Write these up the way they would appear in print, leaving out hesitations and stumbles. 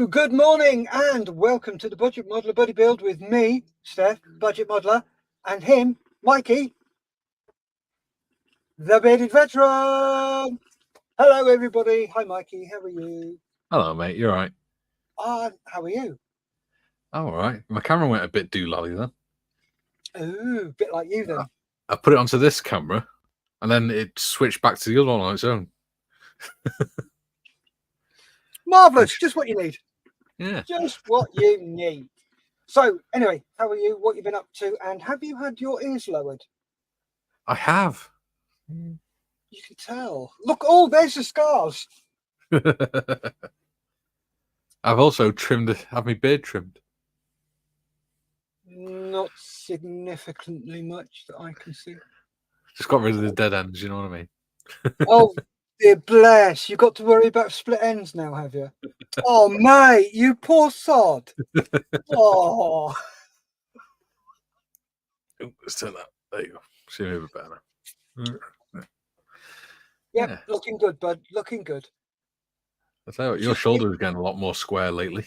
Good morning and welcome to the Budget Modeler Buddy Build with me, Steph, Budget Modeler, and him, Mikey, the bearded veteran. Hello, everybody. Hi, Mikey. How are you? Hello, mate. You're right. How are you? I'm all right. My camera went a bit doolally then. Ooh, a bit like you then. I put it onto this camera, and then it switched back to the other one on its own. Marvellous. Just what you need. Yeah. Just what you need. So, anyway, how are you? What you been up to? And have you had your ears lowered? I have. You can tell. Look, oh, there's the scars. I've also had my beard trimmed. Not significantly much that I can see. Just got rid of the dead ends, you know what I mean? Oh, dear bless. You've got to worry about split ends now, have you? Oh, mate, you poor sod. Oh. Let's turn that. There you go. See me a bit better now. Yeah, looking good, bud. Looking good. I tell you what, your shoulder's getting a lot more square lately.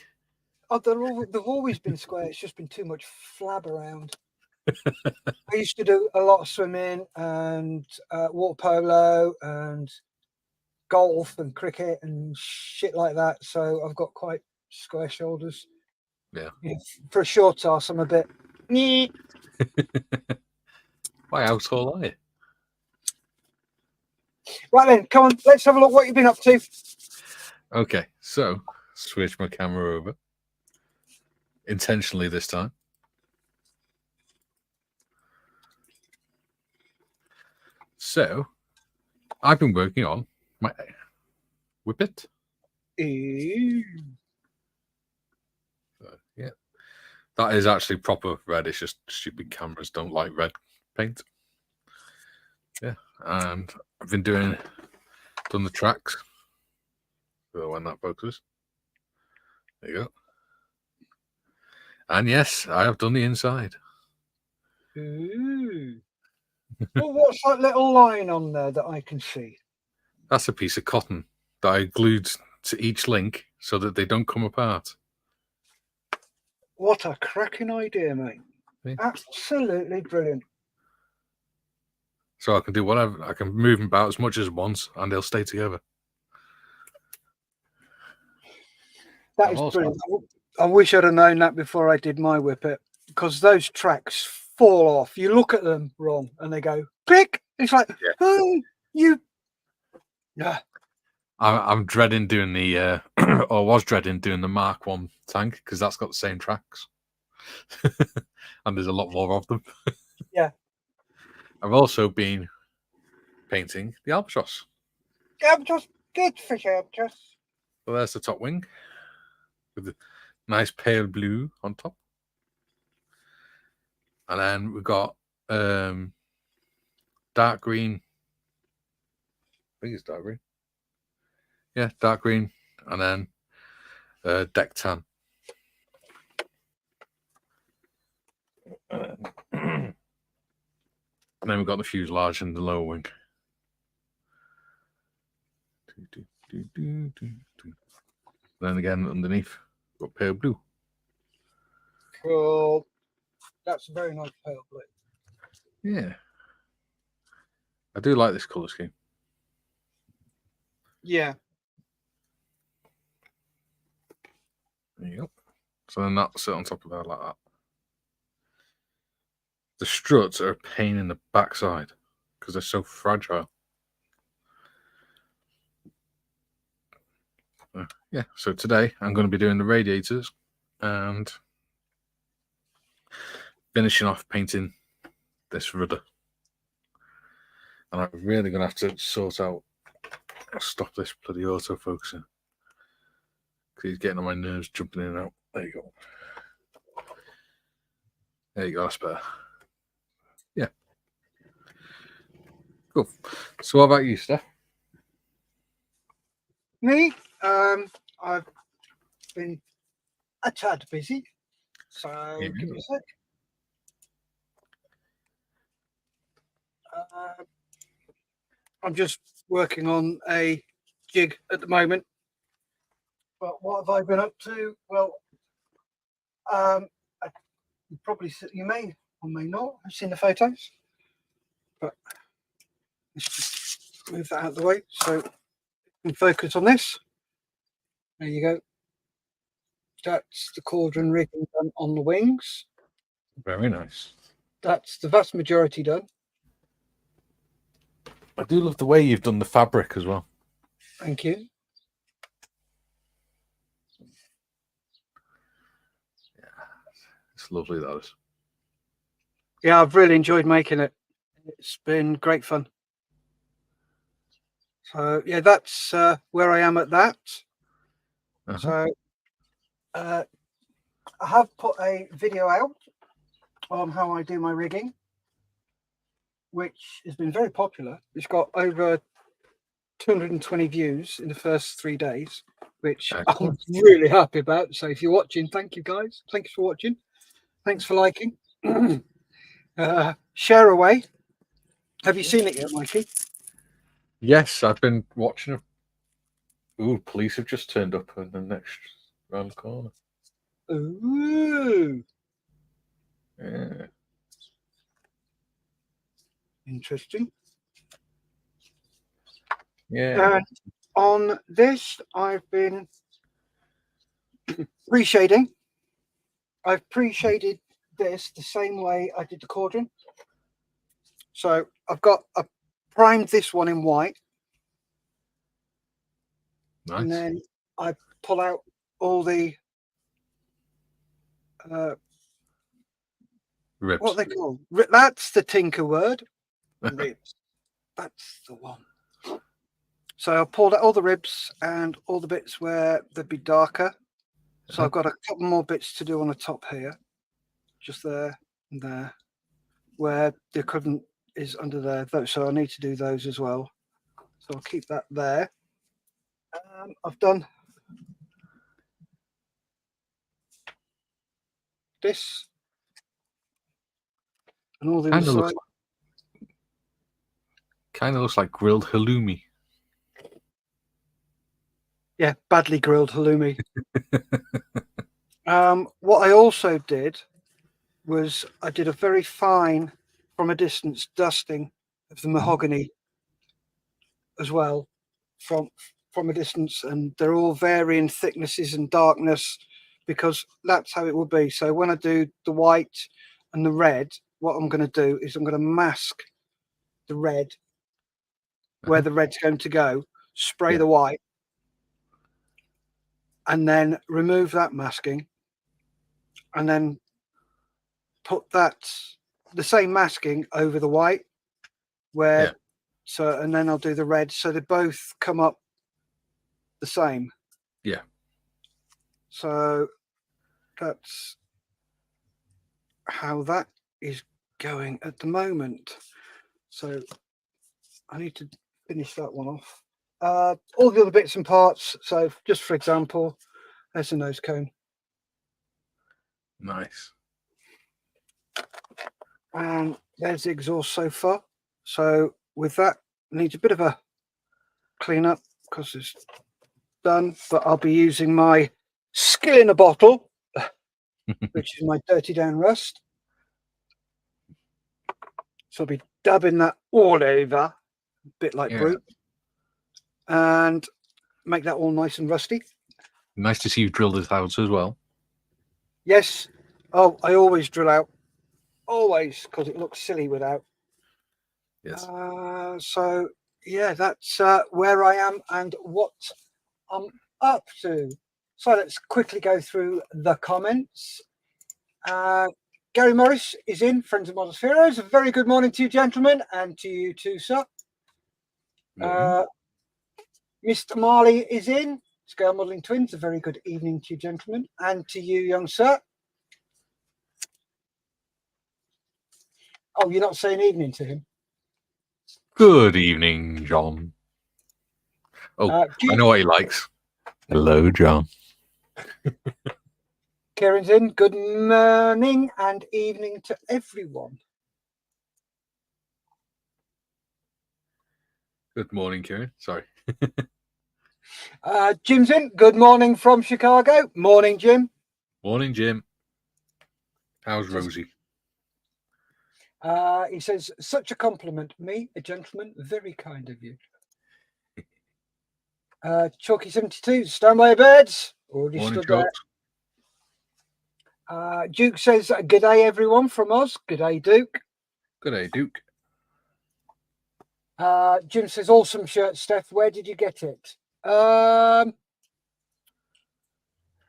Oh, they've always been square. It's just been too much flab around. I used to do a lot of swimming and water polo and golf and cricket and shit like that. So I've got quite square shoulders. Yeah. For a short ass, I'm a bit. Why, how tall are you? Right then, come on, let's have a look what you've been up to. Okay, so switch my camera over. Intentionally this time. So, I've been working on my whippet. So, yeah, that is actually proper red. It's just stupid cameras don't like red paint. Yeah, and I've been done the tracks. So when that focuses, there you go. And yes, I have done the inside. Ooh. Well, what's that little line on there that I can see? That's a piece of cotton that I glued to each link so that they don't come apart. What a cracking idea, mate. Yeah. Absolutely brilliant. So I can do whatever. I can move them about as much as once and they'll stay together. That is brilliant. I wish I'd have known that before I did my whippet, because those tracks fall off. You look at them wrong and they go click. It's like, oh, you. Yeah. I'm dreading doing the, or was dreading doing the Mark 1 tank because that's got the same tracks. And there's a lot more of them. Yeah. I've also been painting the albatross. Albatross, good fish albatross. So there's the top wing with the nice pale blue on top. And then we've got dark green. I think it's dark green. Yeah, dark green. And then deck tan. And then we've got the fuselage and the lower wing. Then again, underneath, we've got pale blue. Cool. That's a very nice pale blue. Yeah. I do like this colour scheme. Yeah. There you go. So then that's it on top of that like that. The struts are a pain in the backside because they're so fragile. Yeah, so today I'm going to be doing the radiators and finishing off painting this rudder. And I'm really going to have to sort out or stop this bloody autofocusing because he's getting on my nerves, jumping in and out. There you go. There you go, that's better. Yeah. Cool. So what about you, Steph? Me? I've been a tad busy. So give me a sec. I'm just working on a jig at the moment But what have I been up to? Well, you may or may not have seen the photos, but let's just move that out of the way so we can focus on this. There you go. That's the cauldron rigging done on the wings. Very nice. That's the vast majority done. I do love the way you've done the fabric as well. Thank you. It's lovely, that is. Yeah, I've really enjoyed making it. It's been great fun. So yeah, that's where I am at that. So I have put a video out on how I do my rigging, which has been very popular. It's got over 220 views in the first 3 days, which I'm really happy about. So if you're watching, thank you guys. Thanks for watching. Thanks for liking. Share away. Have you seen it yet, Mikey? Yes, I've been watching it. Ooh, police have just turned up in the next round the corner. Ooh. Yeah. Interesting. Yeah. And on this, I've been pre-shading. I've pre-shaded this the same way I did the cauldron. So I primed this one in white. Nice. And then I pull out all the Ribs. what are they called? That's the tinker word. Ribs. That's the one. So I pulled out all the ribs and all the bits where they'd be darker. So I've got a couple more bits to do on the top here. Just there and there. Where the equivalent is under there. So I need to do those as well. So I'll keep that there. I've done this and all the other side. Kind of looks like grilled halloumi. Yeah, badly grilled halloumi. What I also did was I did a very fine, from a distance, dusting of the mahogany as well, from a distance, and they're all varying thicknesses and darkness because that's how it will be. So when I do the white and the red, what I'm going to do is I'm going to mask the red where the red's going to go, spray the white, and then remove that masking, and then put that the same masking over the white where so, and then I'll do the red so they both come up the same. Yeah. So that's how that is going at the moment. So I need to finish that one off. All the other bits and parts. So just for example, there's a nose cone. Nice. And there's the exhaust so far. So with that, needs a bit of a clean up because it's done, but I'll be using my skill in a bottle, which is my dirty down rust. So I'll be dabbing that all over, a bit like Brute, and make that all nice and rusty. Nice to see you drilled it out as well. Yes. Oh, I always drill out. Always, because it looks silly without. Yes. So, yeah, that's where I am and what I'm up to. So let's quickly go through the comments. Gary Morris is in, Friends of Models Heroes. A very good morning to you, gentlemen, and to you too, sir. Mr. Marley is in, Scale Modelling Twins. A very good evening to you, gentlemen, and to you, young sir. Oh, you're not saying evening to him? Good evening, John. Oh, I know what he likes. Hello, John. Kieran's in. Good morning and evening to everyone. Good morning, Kieran. Sorry. Jim's in. Good morning from Chicago. Morning, Jim. Morning, Jim. How's Rosie? He says, such a compliment. Me, a gentleman, very kind of you. Chalky72, stand by your beds. Already Morning, stood there. Chalks. Duke says, good day, everyone, from us. Good day, Duke. Good day, Duke. Jim says, awesome shirt, Steph. Where did you get it? I'll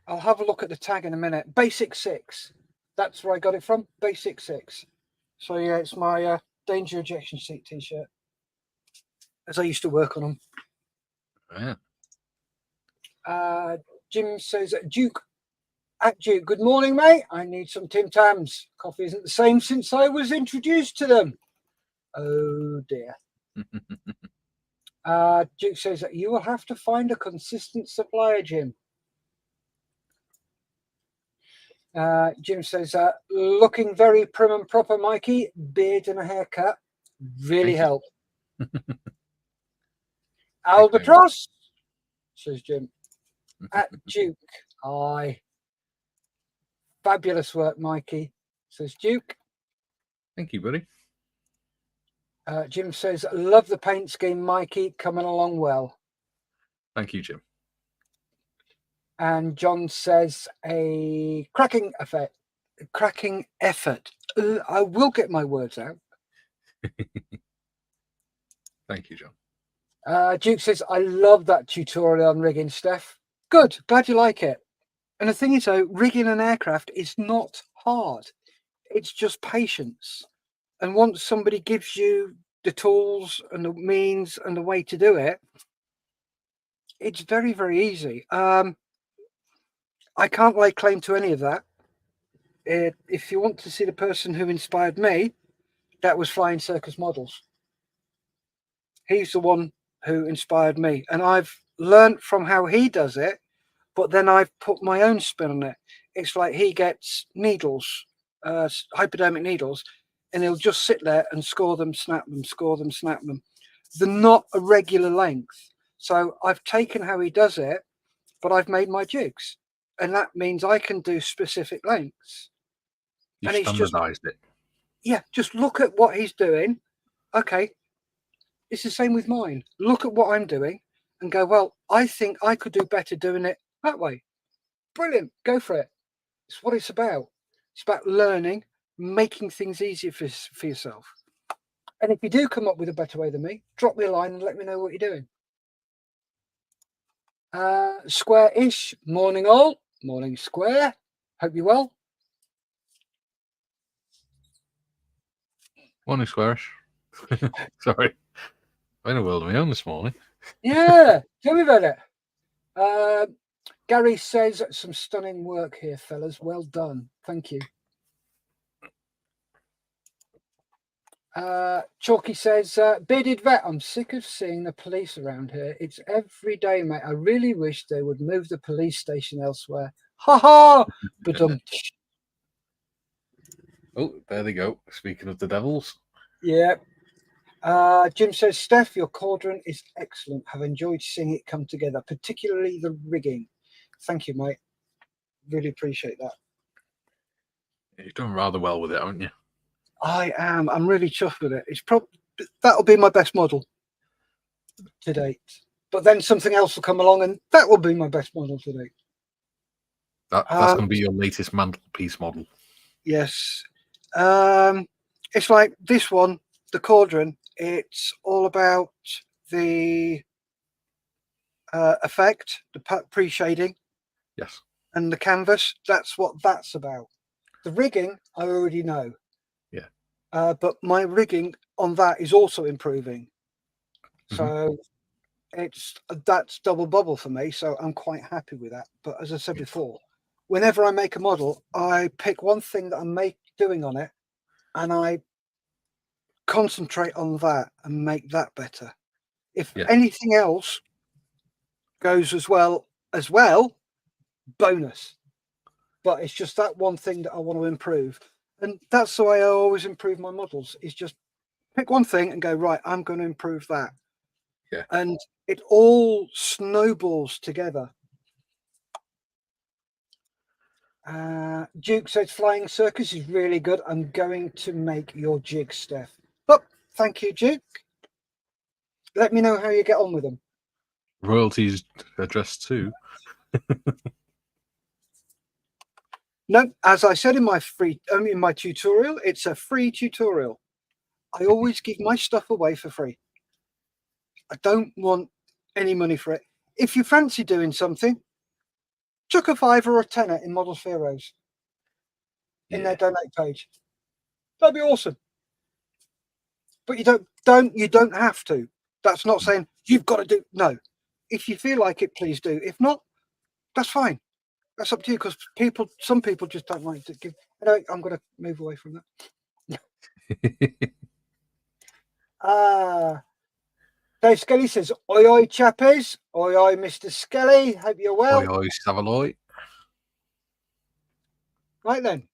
have a look at the tag in a minute. Basic 6. That's where I got it from. Basic 6. So, yeah, it's my Danger Ejection Seat t-shirt, as I used to work on them. Yeah. Jim says, Duke, good morning, mate. I need some Tim Tams. Coffee isn't the same since I was introduced to them. Oh, dear. Duke says that you will have to find a consistent supplier, Jim. Jim says, looking very prim and proper, Mikey. Beard and a haircut really help. Albatross, says Jim. At Duke, aye. Fabulous work, Mikey, says Duke. Thank you, buddy. Jim says, love the paint scheme, Mikey. Coming along well. Thank you, Jim. And John says, a cracking effort. I will get my words out. Thank you, John. Duke says, I love that tutorial on rigging, Steph. Good. Glad you like it. And the thing is, though, rigging an aircraft is not hard. It's just patience. And once somebody gives you the tools and the means and the way to do it, it's very, very easy. I can't lay claim to any of that. If you want to see the person who inspired me, that was Flying Circus Models. He's the one who inspired me. And I've learned from how he does it, but then I've put my own spin on it. It's like he gets needles, hypodermic needles, and he'll just sit there and score them, snap them, score them, snap them. They're not a regular length. So I've taken how he does it, but I've made my jigs. And that means I can do specific lengths. You and standardized it. Yeah, just look at what he's doing. Okay, it's the same with mine. Look at what I'm doing and go, well, I think I could do better doing it that way. Brilliant, go for it. It's what it's about. It's about learning, making things easier for yourself. And if you do come up with a better way than me, drop me a line and let me know what you're doing. Square-ish, morning all. Morning, Square. Hope you're well. Morning, Squarish. Sorry. I'm in a world of my own this morning. Yeah, tell me about it. Gary says, some stunning work here, fellas. Well done. Thank you. Chalky says, bearded vet, I'm sick of seeing the police around here. It's every day, mate. I really wish they would move the police station elsewhere. Ha ha! But Oh, there they go. Speaking of the devils. Yeah. Jim says, Steph, your cauldron is excellent. Have enjoyed seeing it come together, particularly the rigging. Thank you, mate. Really appreciate that. You've done rather well with it, haven't you? I am. I'm really chuffed with it. It's probably that'll be my best model to date. But then something else will come along, and that will be my best model to date. That's going to be your latest mantelpiece model. Yes. It's like this one, the cauldron. It's all about the effect, the pre-shading. Yes. And the canvas. That's what that's about. The rigging, I already know. Yeah. But my rigging on that is also improving. So that's double bubble for me. So I'm quite happy with that. But as I said before, whenever I make a model, I pick one thing that I'm doing on it, and I concentrate on that and make that better. If anything else goes as well, bonus. But it's just that one thing that I want to improve. And that's the way I always improve my models, is just pick one thing and go, right, I'm going to improve that. Yeah. And it all snowballs together. Duke says Flying Circus is really good. I'm going to make your jig, Steph. Oh, thank you, Duke. Let me know how you get on with them. Royalties addressed to. No, as I said in my tutorial, it's a free tutorial. I always give my stuff away for free. I don't want any money for it. If you fancy doing something, chuck a £5 or a £10 in Models for Heroes in their donate page. That'd be awesome. But you don't have to. That's not saying you've got to do. No, if you feel like it, please do. If not, that's fine. That's up to you, because some people just don't like to give. Anyway, I'm going to move away from that. Dave Skelly says, "Oi, oi, chappies. Oi, oi, Mr. Skelly. Hope you're well." Oi, oi, Savaloy. Right then.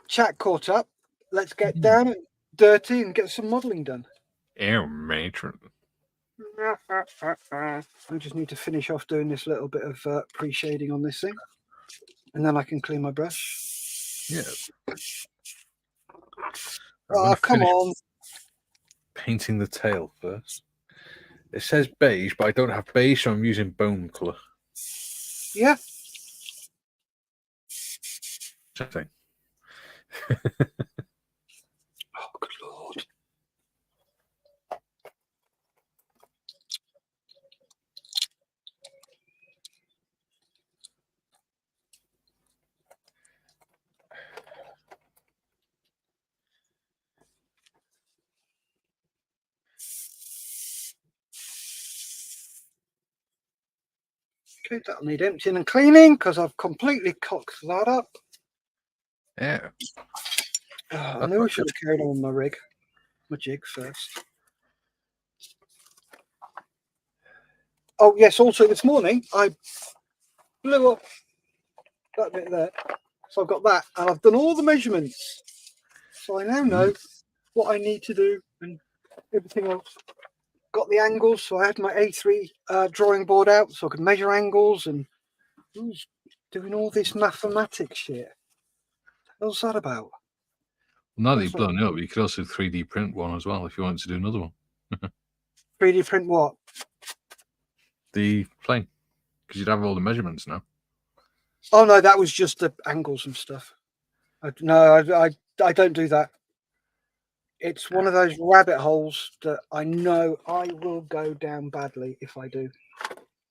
Chat caught up. Let's get down and dirty and get some modelling done. Air matron. I just need to finish off doing this little bit of pre-shading on this thing, and then I can clean my brush. Yeah. Oh, come on. Painting the tail first. It says beige, but I don't have beige, so I'm using bone colour. Yeah. Something. Oh, good Lord. Okay, that'll need emptying and cleaning, because I've completely cocked that up. Yeah. I knew I should have carried on with my jig first. Oh, yes, also this morning I blew up that bit there. So I've got that, and I've done all the measurements. So I now know what I need to do and everything else. Got the angles, so I had my A3 drawing board out so I could measure angles, and who's doing all this mathematics shit? What's that about? Now that you've blown it up, you could also 3D print one as well if you wanted to do another one. 3D print what? The plane, because you'd have all the measurements now. Oh no, that was just the angles and stuff. I don't do that. It's one of those rabbit holes that I know I will go down badly if I do,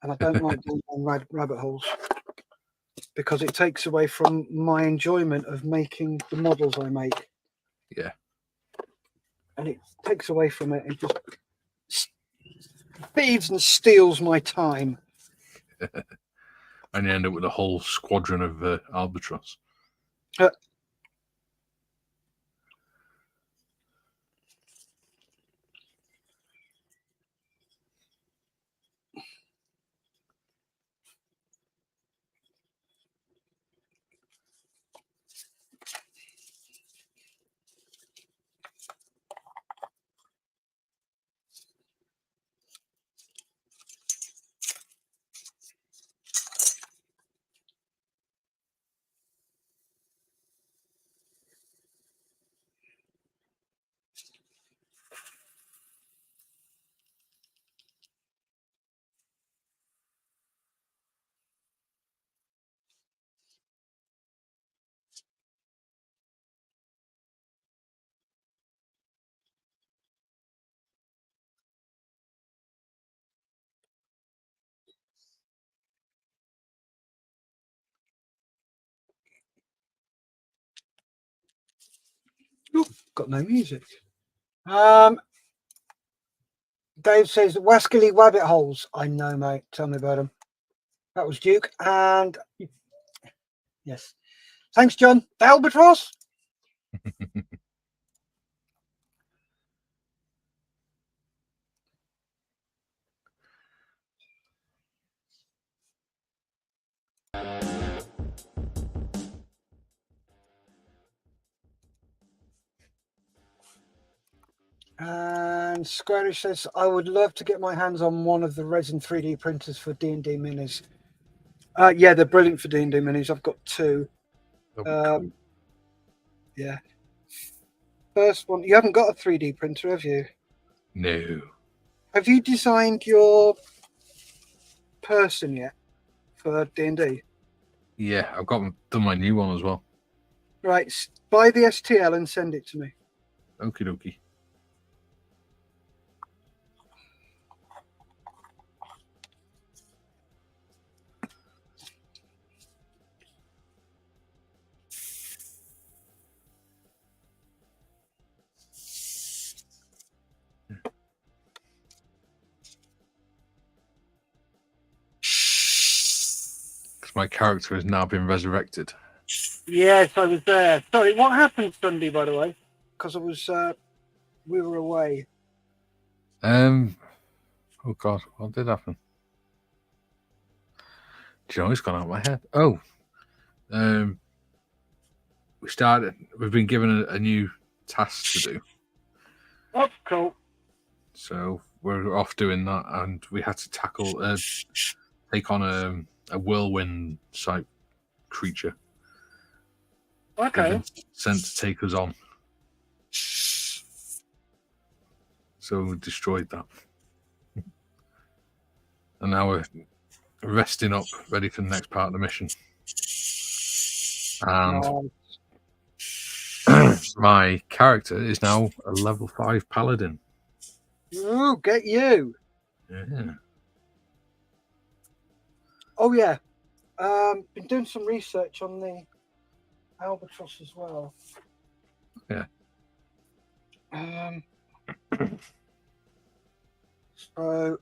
and I don't like going down rabbit holes because it takes away from my enjoyment of making the models I make. Yeah. And it takes away from it. It just thieves and steals my time. And you end up with a whole squadron of albatross. Ooh, got no music. Dave says Wascally rabbit holes. I know, mate. Tell me about them. That was Duke, and yes, thanks, John. The albatross. And Squarish says, I would love to get my hands on one of the resin 3D printers for D&D minis. Yeah, they're brilliant for D&D minis. I've got 2. Cool. Yeah. First one, you haven't got a 3D printer, have you? No. Have you designed your person yet for D&D? Yeah, I've done my new one as well. Right, buy the STL and send it to me. Okie dokie. My character has now been resurrected. Yes, I was there. Sorry, what happened Sunday, by the way? Because I was, we were away. Oh God, what did happen? Do you know, it's gone out of my head. Oh, we've been given a new task to do. Oh, cool. So we're off doing that, and we had to take on a whirlwind type creature. Okay. We've been sent to take us on. So we destroyed that. And now we're resting up, ready for the next part of the mission. And my character is now a level 5 paladin. Ooh, get you. Yeah. Oh, yeah. Been doing some research on the albatross as well. Yeah. So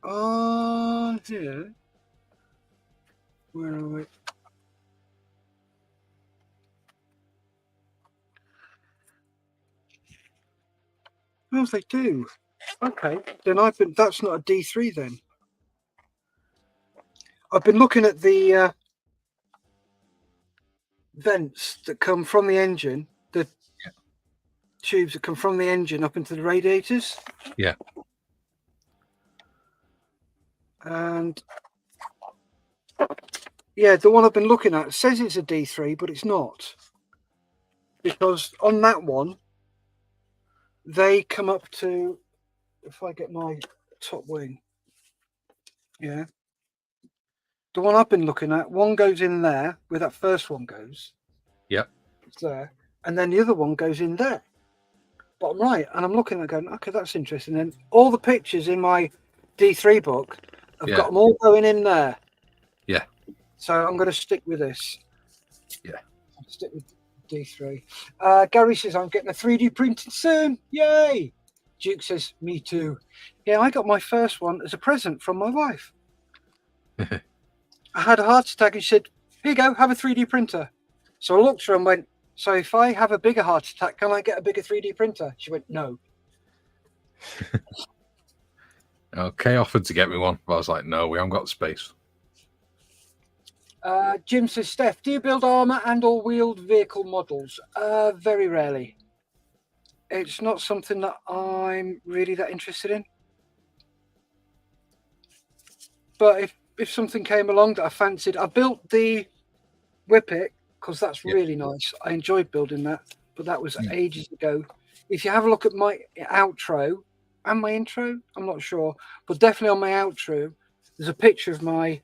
on here, where are we? Oh, they do. Okay, then that's not a D3 then. I've been looking at the vents that come from the engine, the tubes that come from the engine up into the radiators. Yeah. And yeah, the one I've been looking at says it's a D3, but it's not. Because on that one, they come up to, if I get my top wing, yeah. The one I've been looking at, one goes in there where that first one goes. Yep. It's there. And then the other one goes in there. Bottom right. And I'm looking at it going, okay, that's interesting. And all the pictures in my D3 book, I've got them all going in there. Yeah. So I'm going to stick with this. Yeah. I'll stick with D3. Gary says, I'm getting a 3D printed soon. Yay. Duke says, me too. Yeah, I got my first one as a present from my wife. I had a heart attack and she said, here you go, have a 3D printer. So I looked at her and went, so if I have a bigger heart attack, can I get a bigger 3D printer? She went, no. Okay, offered to get me one, but I was like, no, we haven't got the space. Jim says, Steph, do you build armor and or wheeled vehicle models? Very rarely. It's not something that I'm really that interested in. But if something came along that I fancied, I built the Whippet because that's really nice. I enjoyed building that, but that was ages ago. If you have a look at my outro and my intro, I'm not sure, but definitely on my outro, there's a picture of my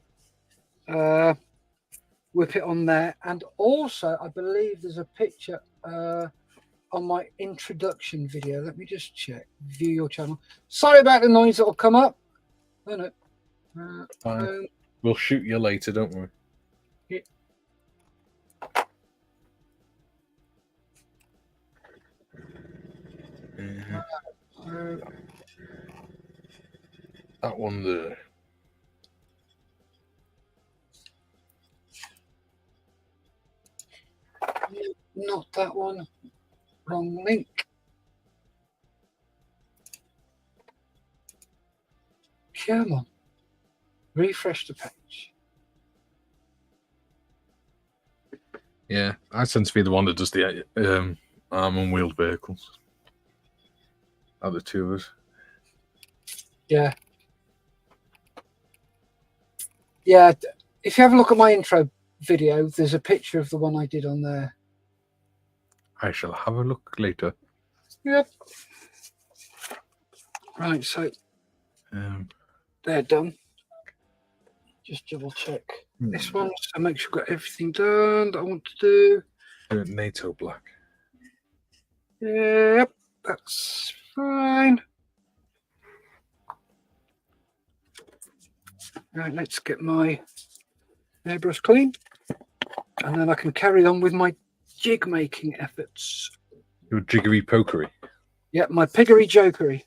Whippet on there, and also I believe there's a picture on my introduction video. Let me just check. View your channel. Sorry about the noise that'll come up. No. We'll shoot you later, don't we? Yeah. That one there. Not that one. Wrong link. Come on. Refresh the page. Yeah, I tend to be the one that does the arm and wheeled vehicles. Are the two of us? Yeah. Yeah. If you have a look at my intro video, there's a picture of the one I did on there. I shall have a look later. Yep. Right, so they're done. Just double check this one, so make sure I've got everything done that I want to do. NATO black. Yep, that's fine. Right, let's get my airbrush clean, and then I can carry on with my jig making efforts. Your jiggery pokery. Yep, my piggery jokery.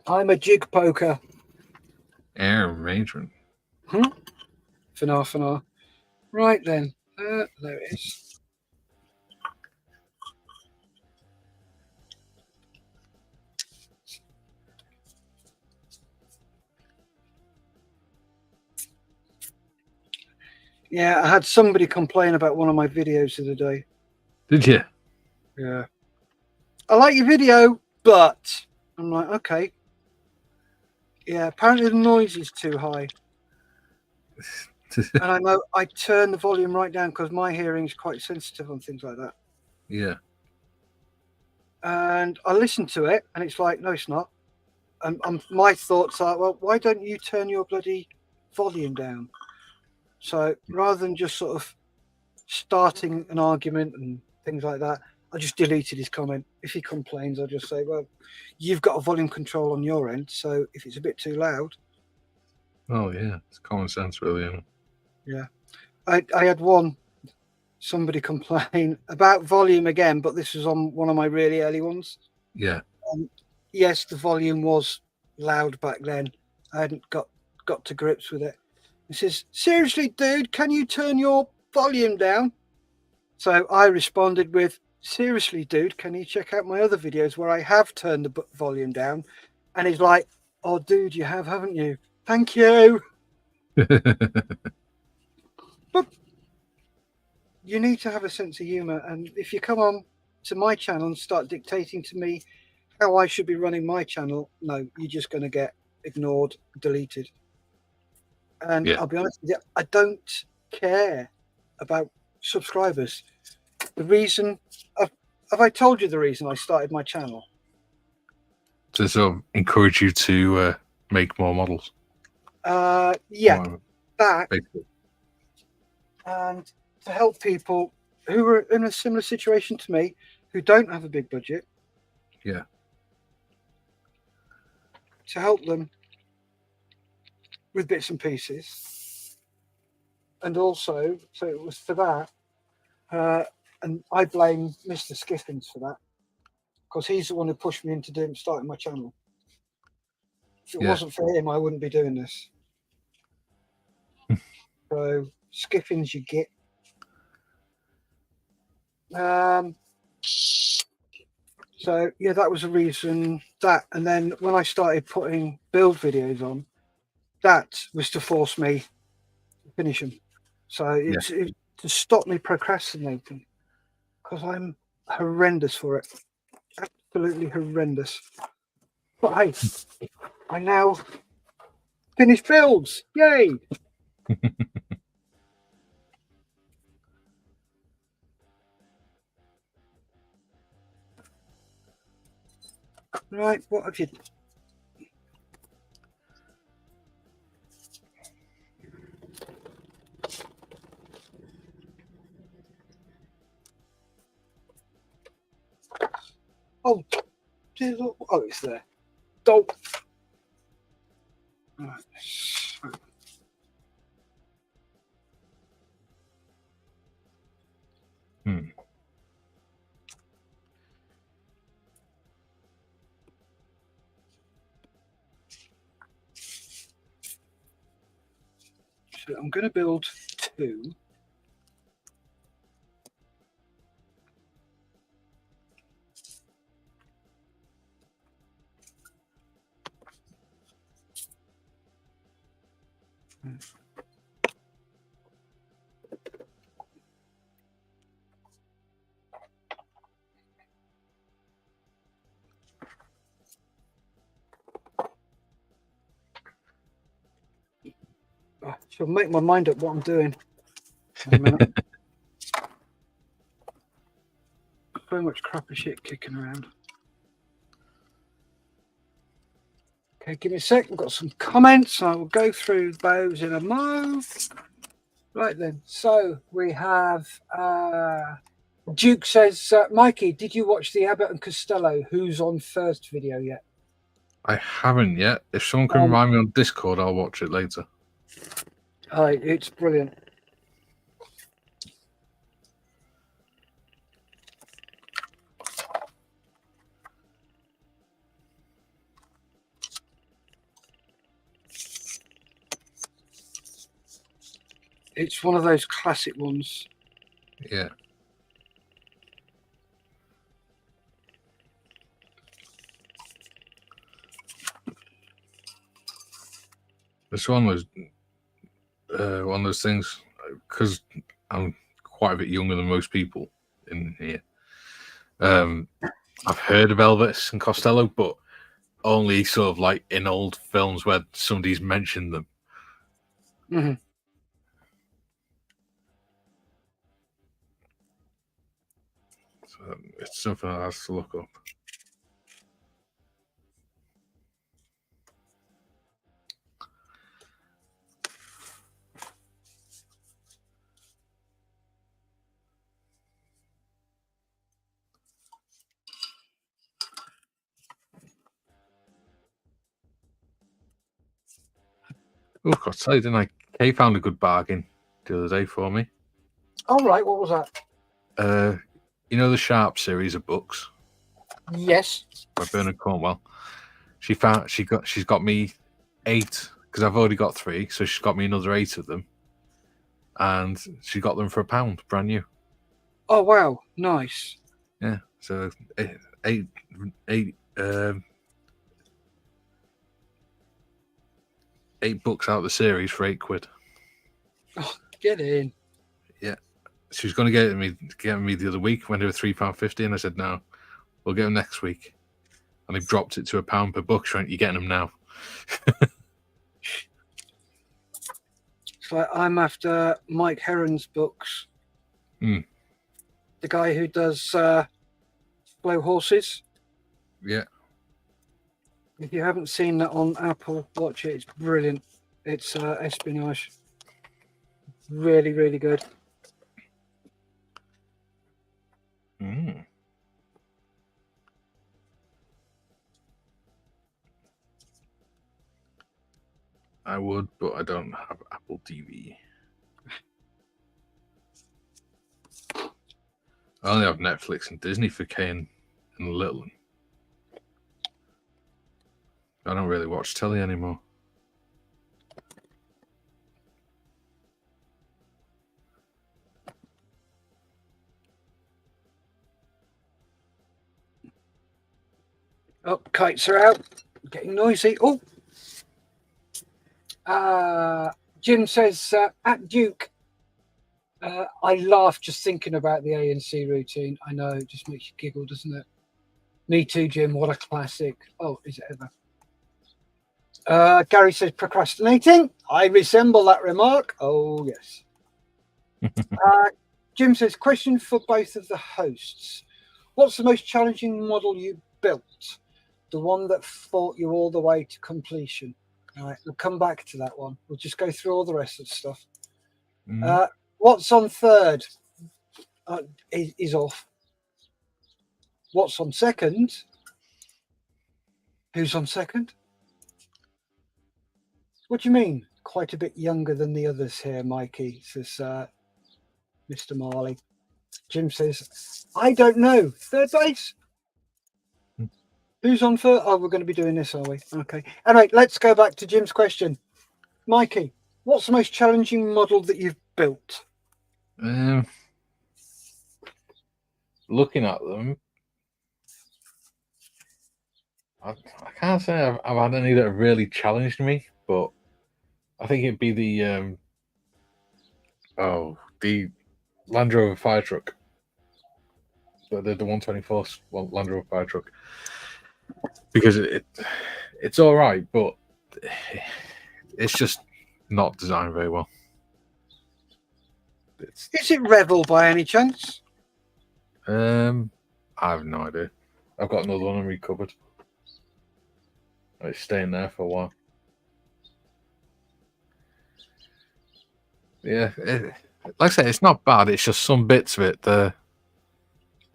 I'm a jig poker. Air arrangement. For now. Right then, there it is. Yeah, I had somebody complain about one of my videos the other day. Did you? Yeah. I like your video, but I'm like, okay. Yeah, apparently the noise is too high. And I know I turn the volume right down because my hearing is quite sensitive on things like that. Yeah. And I listen to it and it's like, no, it's not. And my thoughts are, well, why don't you turn your bloody volume down? So rather than just sort of starting an argument and things like that, I just deleted his comment. If he complains, I'll just say, well, you've got a volume control on your end, so if it's a bit too loud. Oh, yeah. It's common sense, really. Isn't it? Yeah. I had somebody complain about volume again, but this was on one of my really early ones. Yeah. Yes, the volume was loud back then. I hadn't got to grips with it. He says, seriously, dude, can you turn your volume down? So I responded with, seriously, dude, can you check out my other videos where I have turned the volume down? And he's like, oh, dude, you have, haven't you? Thank you. But you need to have a sense of humor. And if you come on to my channel and start dictating to me how I should be running my channel, no, you're just going to get ignored, deleted. And Yeah. I'll be honest with you, I don't care about subscribers. The reason, have I told you the reason I started my channel? To sort of encourage you to make more models. Yeah, that. Basically. And to help people who are in a similar situation to me, who don't have a big budget. Yeah. To help them with bits and pieces. And also, so it was for that. And I blame Mr. Skiffins for that, because he's the one who pushed me into starting my channel. If it wasn't for him, I wouldn't be doing this. So Skiffins you get. So yeah, that was the reason that. And then when I started putting build videos on, that was to force me to finish them. So it's to stop me procrastinating, because I'm horrendous for it. Absolutely horrendous. But hey, I now finish builds. Yay! Right, what have you? Oh, it's there. Dope. Right. So I'm going to build 2. I shall make my mind up what I'm doing. In a minute. So much crappy shit kicking around. Okay, give me a sec. I've got some comments. I will go through those in a mo. Right then. So we have Duke says, Mikey, did you watch the Abbott and Costello Who's on First video yet? I haven't yet. If someone can remind me on Discord, I'll watch it later. It's brilliant. It's one of those classic ones. Yeah. It's one of those things, because I'm quite a bit younger than most people in here. I've heard of Elvis and Costello, but only sort of like in old films where somebody's mentioned them. Mm-hmm. So it's something I have to look up. Oh, I've got to tell you, didn't I? Kay found a good bargain the other day for me. All right, what was that? You know the Sharp series of books Yes. by Bernard Cornwell. She's got me 8 because I've already got 3, so she's got me another 8 of them, and she got them for £1, brand new. Oh wow, nice. Yeah, so 8 books out of the series for £8. Oh, get in. Yeah, she was going to get me the other week when they were £3.50, and I said no, we'll get them next week. And they've dropped it to £1 per book. So you're getting them now. So I'm after Mike Heron's books. Mm. The guy who does Slow Horses. Yeah. If you haven't seen that on Apple, watch it. It's brilliant. It's espionage. Really, really good. Mm. I would, but I don't have Apple TV. I only have Netflix and Disney for Kane and the little one. I don't really watch telly anymore. Oh, kites are out. Getting noisy. Oh. Jim says, at Duke, I laugh just thinking about the ANC routine. I know, it just makes you giggle, doesn't it? Me too, Jim. What a classic. Oh, is it ever? Gary says, procrastinating. I resemble that remark. Oh, yes. Jim says, question for both of the hosts. What's the most challenging model you built? The one that fought you all the way to completion. All right, we'll come back to that one. We'll just go through all the rest of the stuff. What's on third is off. What's on second? Who's on second? What do you mean? Quite a bit younger than the others here, Mikey, says Mr. Marley. Jim says, I don't know. Third base? Who's on first? Oh, we're going to be doing this, are we? Okay. Anyway, let's go back to Jim's question. Mikey, what's the most challenging model that you've built? Looking at them, I can't say I've had any that have really challenged me, but I think it'd be the Land Rover fire truck. But the 124 Land Rover fire truck, because it's all right, but it's just not designed very well. Is it Revel by any chance? I have no idea. I've got another one in my cupboard. It's staying there for a while. Yeah, like I said, it's not bad. It's just some bits of it they're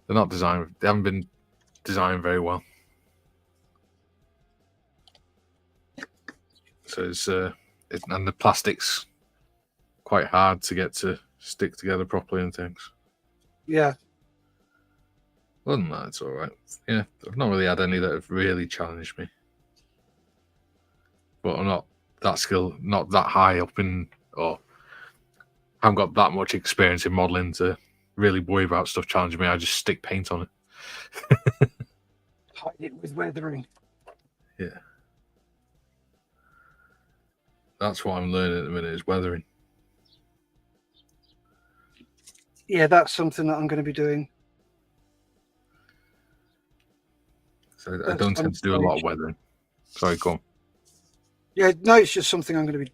not designed. They haven't been designed very well. So and the plastic's quite hard to get to stick together properly and things. Yeah. Other than that, it's all right. Yeah, I've not really had any that have really challenged me. But I'm not that skilled, not that high up in, or haven't got that much experience in modelling to really worry about stuff challenging me. I just stick paint on it. Hide it with weathering. Yeah. That's what I'm learning at the minute, is weathering. Yeah, that's something that I'm going to be doing. So I don't tend to do a lot of weathering. Sorry, go on. Yeah, no, it's just something I'm going to be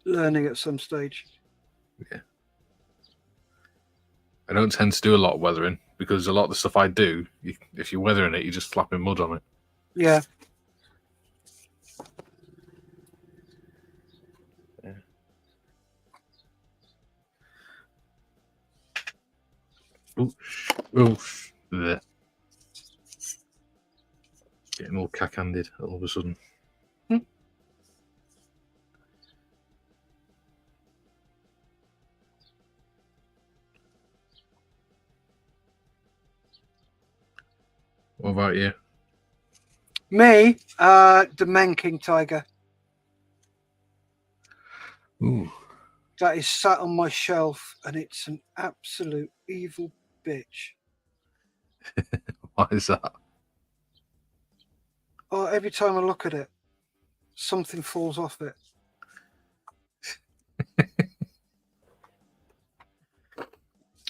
learning at some stage. Yeah. I don't tend to do a lot of weathering because a lot of the stuff I do, if you're weathering it, you're just slapping mud on it. Yeah. Oof. Blech. Getting all cack-handed all of a sudden. What about you? Me, the Men King Tiger. Ooh. That is sat on my shelf, and it's an absolute evil bitch. What is that? Oh, every time I look at it, something falls off it.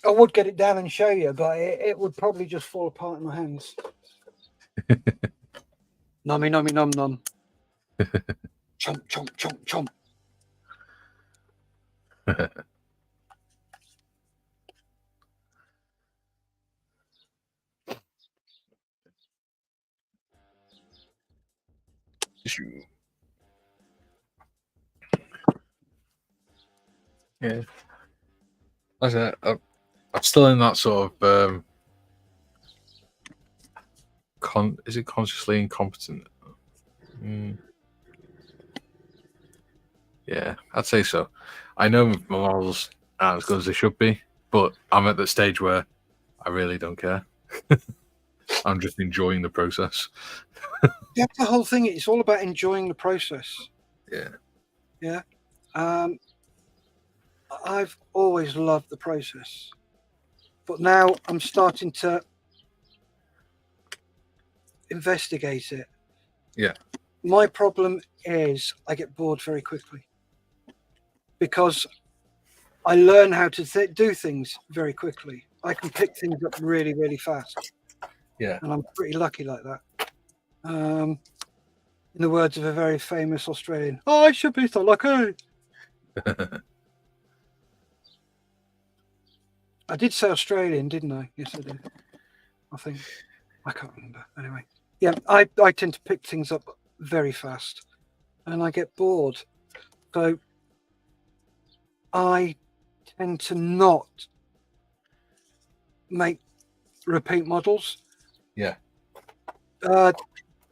I would get it down and show you, but it would probably just fall apart in my hands. Nummy, nummy, num, num. Chomp, chomp, chomp, chomp. Yeah. I'm still in that sort of is it consciously incompetent? Yeah, I'd say so. I know my models aren't as good as they should be, but I'm at the stage where I really don't care. I'm just enjoying the process. That's the whole thing. It's all about enjoying the process. Yeah. Yeah. I've always loved the process, but now I'm starting to investigate it. Yeah. My problem is I get bored very quickly because I learn how to do things very quickly. I can pick things up really, really fast. Yeah. And I'm pretty lucky like that. In the words of a very famous Australian, I should be so lucky. I did say Australian, didn't I? Yes, I did. I think. I can't remember. Anyway. Yeah, I tend to pick things up very fast and I get bored. So I tend to not make repeat models. Yeah.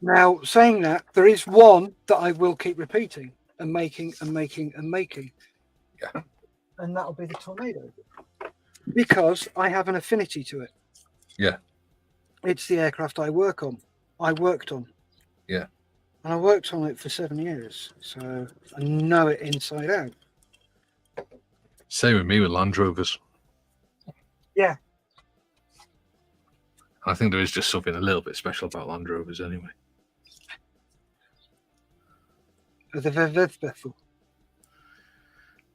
Now, saying that, there is one that I will keep repeating and making and making and making. Yeah. And that'll be the Tornado. Because I have an affinity to it. Yeah. It's the aircraft I worked on. Yeah. And I worked on it for 7 years. So I know it inside out. Same with me with Land Rovers. Yeah. I think there is just something a little bit special about Land Rovers anyway. The very special.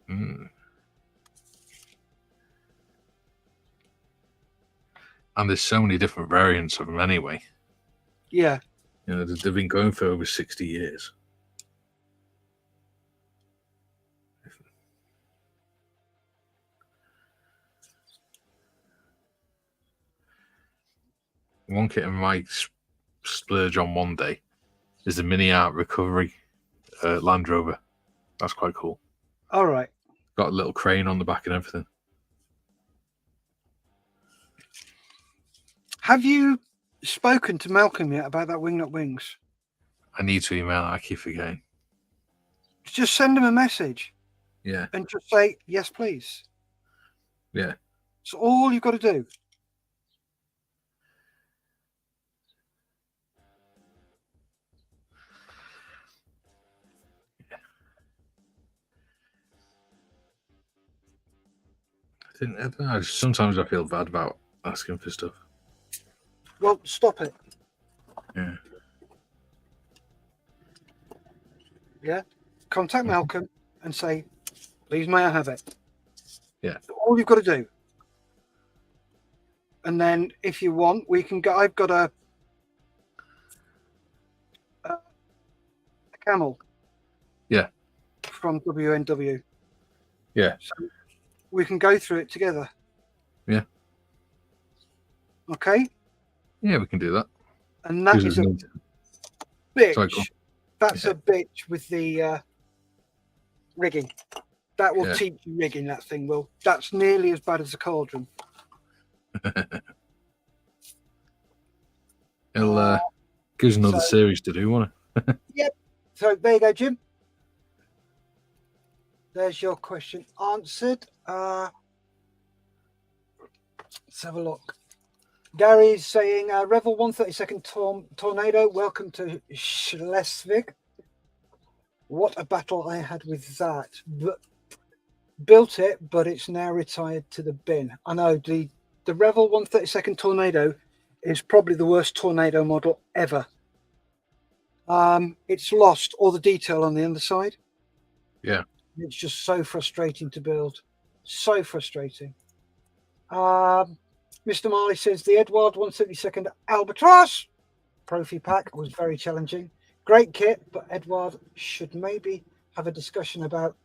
And there's so many different variants of them anyway. Yeah. You know, they've been going for over 60 years. one kit I might splurge on one day is the Mini Art Recovery Land Rover. That's quite cool. All right. Got a little crane on the back and everything. Have you spoken to Malcolm yet about that Wing Not Wings? I need to email. I keep forgetting. Just send him a message. Yeah. And just say, yes, please. Yeah. It's all you've got to do. I don't know, sometimes I feel bad about asking for stuff. Well, stop it. Yeah. Yeah. Contact Malcolm and say, please, may I have it? Yeah. That's all you've got to do. And then if you want, we can go. I've got a camel. Yeah. From WNW. Yeah. So we can go through it together. Yeah. Okay. Yeah, we can do that. And that is a bitch. Sorry, go on. That's a bitch with the rigging. That will teach you rigging, that thing will. That's nearly as bad as a cauldron. It'll give us another series to do, won't it? Yep. So there you go, Jim. There's your question answered. Let's have a look. Gary's saying, Revel 132nd Tornado, welcome to Schleswig. What a battle I had with that. Built it, but it's now retired to the bin. I know the Revel 132nd Tornado is probably the worst tornado model ever. It's lost all the detail on the underside. Yeah. It's just so frustrating to build. So frustrating. Mr. Marley says the Edward 172nd Albatross Profi Pack was very challenging. Great kit, but Edward should maybe have a discussion about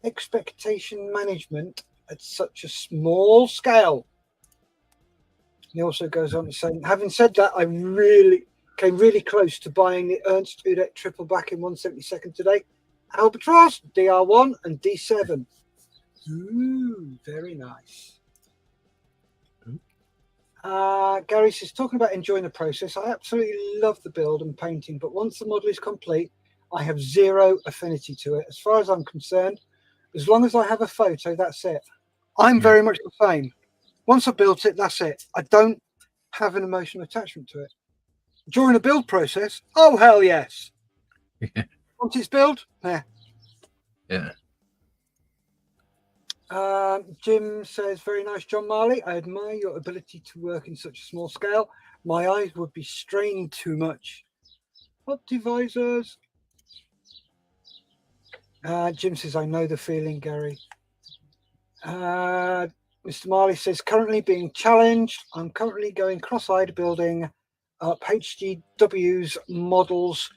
expectation management at such a small scale. He also goes on to say, having said that, I came really close to buying the Ernst Udet triple back in 172nd today. Albatross, DR1 and D7. Ooh, very nice. Gary says, talking about enjoying the process, I absolutely love the build and painting, but once the model is complete, I have zero affinity to it. As far as I'm concerned, as long as I have a photo, that's it. I'm very much the same. Once I built it, that's it. I don't have an emotional attachment to it. During a build process, oh, hell yes. Yeah. Once it's built, yeah. Yeah. Jim says, very nice, John Marley. I admire your ability to work in such a small scale. My eyes would be strained too much. Optivisors. Jim says, I know the feeling, Gary. Mr. Marley says, currently being challenged. I'm currently going cross-eyed building up HGW's models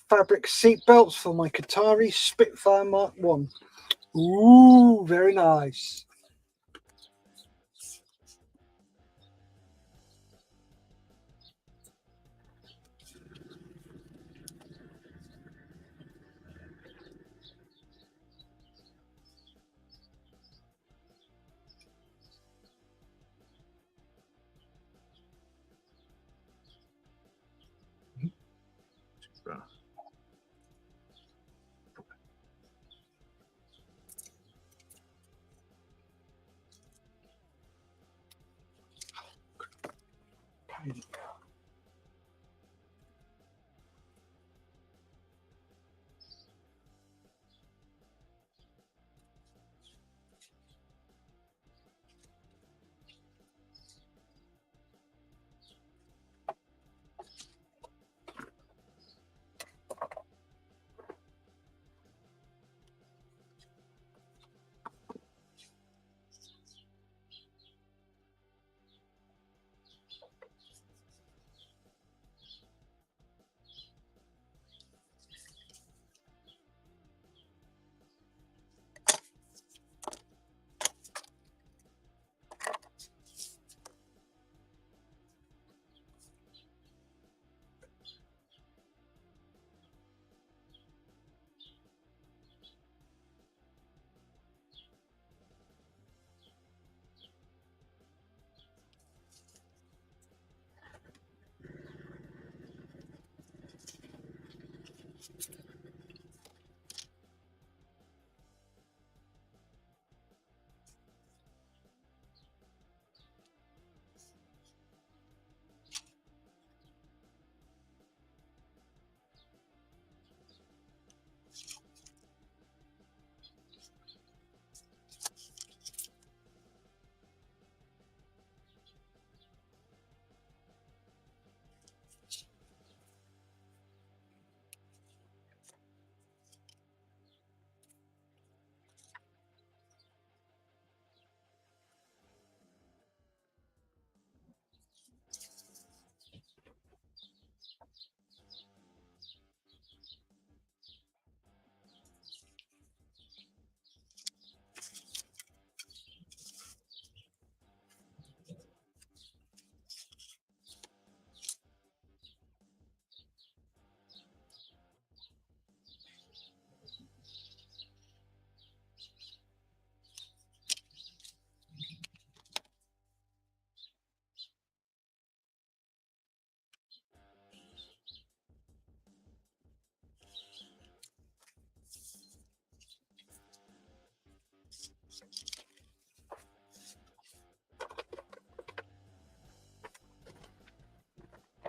fabric seat belts for my Qatari Spitfire Mark 1. Ooh, very nice.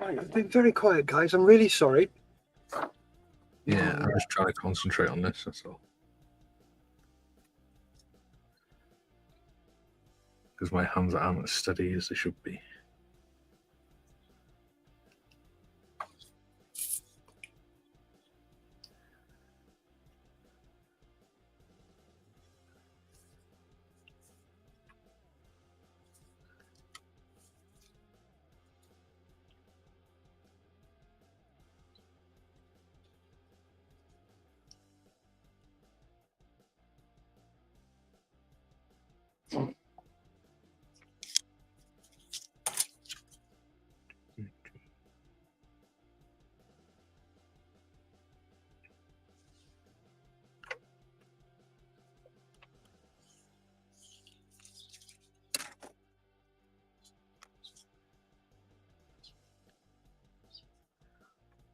Right, I've been very quiet, guys. I'm really sorry. Yeah, I'm just trying to concentrate on this. That's all. Because my hands aren't as steady as they should be.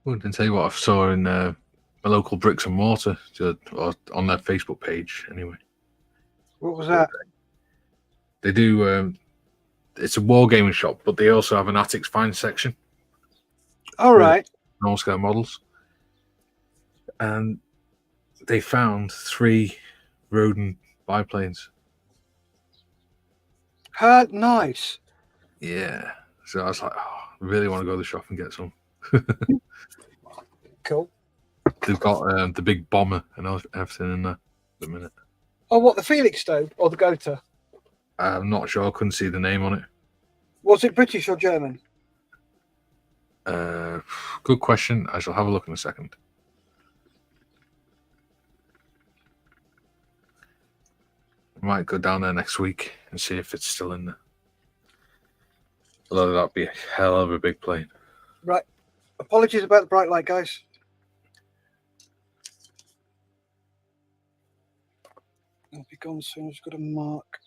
I can tell you what I saw in my local bricks and mortar, or on their Facebook page, anyway. What was that? They do. It's a wargaming shop, but they also have an attics find section. All right. Small scale models, and they found 3 Rodin biplanes. Nice. Yeah. So I was like, oh, I really want to go to the shop and get some. Cool. They've got the big bomber and everything in there at the minute. Oh, what, the Felix stove or the Gotha? I'm not sure. I couldn't see the name on it. Was it British or German? Good question. I shall have a look in a second. I might go down there next week and see if it's still in there. Although that'd be a hell of a big plane. Right. Apologies about the bright light, guys. I'll be gone soon. I've just got to mark.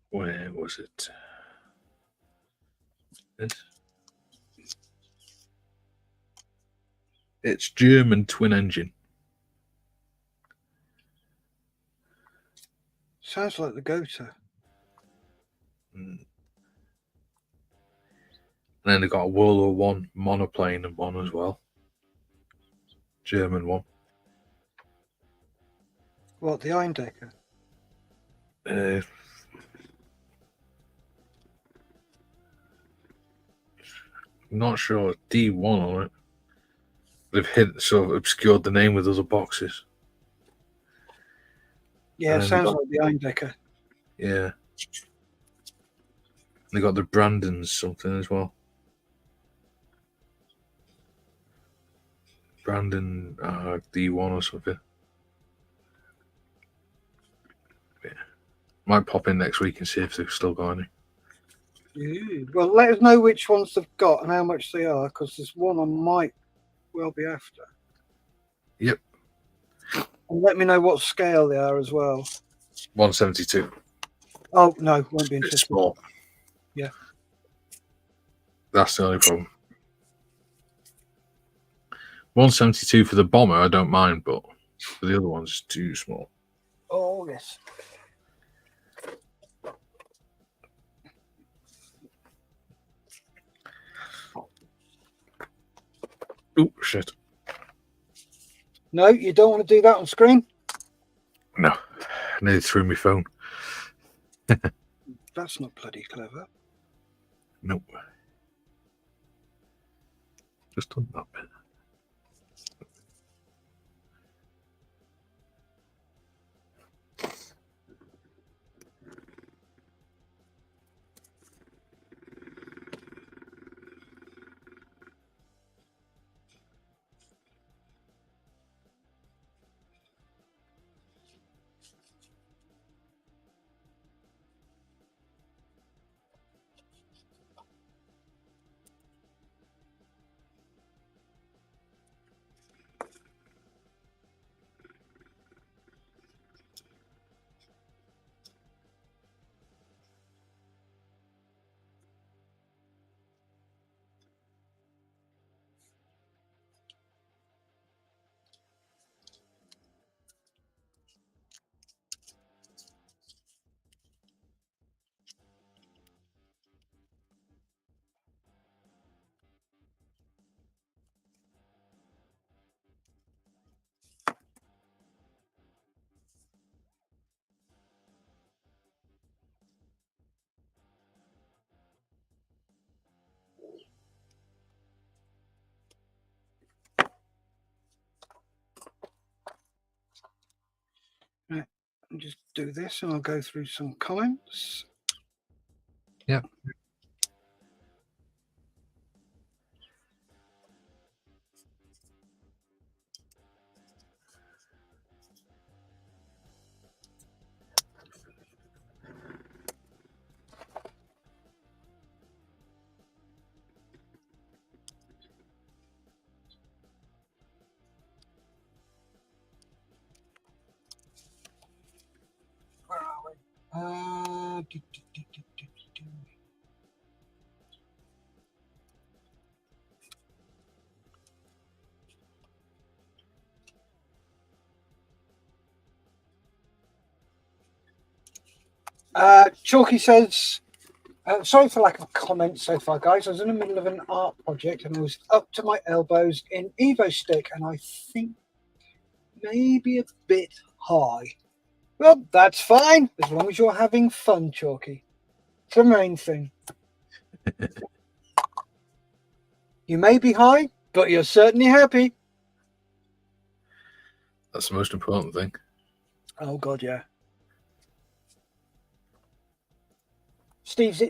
Where was it? This? It's German twin engine. Sounds like the Gotha. And then they got a World War One monoplane and one as well. German one. What, the Eindecker? I'm not sure. D1 on it. They've sort of obscured the name with other boxes. Yeah, sounds like the Eindecker. Yeah. They got the Brandons something as well. Brandon D1 or something. Yeah. Might pop in next week and see if they've still got any. Ooh. Well, let us know which ones they've got and how much they are, because there's one I might well be after. Yep. And let me know what scale they are as well. 172. Oh, no, won't be It's interested. small. Yeah. That's the only problem. 172 for the bomber, I don't mind, but for the other ones, it's too small. Oh, yes. Oh, shit. No, you don't want to do that on screen? No. I nearly threw my phone. That's not bloody clever. Nope. Just done that bit. just do this and I'll go through some comments. Yeah. Where are we? Chalky says, sorry for lack of comments so far, guys. I was in the middle of an art project and I was up to my elbows in Evo stick, and I think maybe a bit high. Well, that's fine as long as you're having fun, Chalky. It's the main thing. You may be high, but you're certainly happy. That's the most important thing. Oh God, yeah. Steve's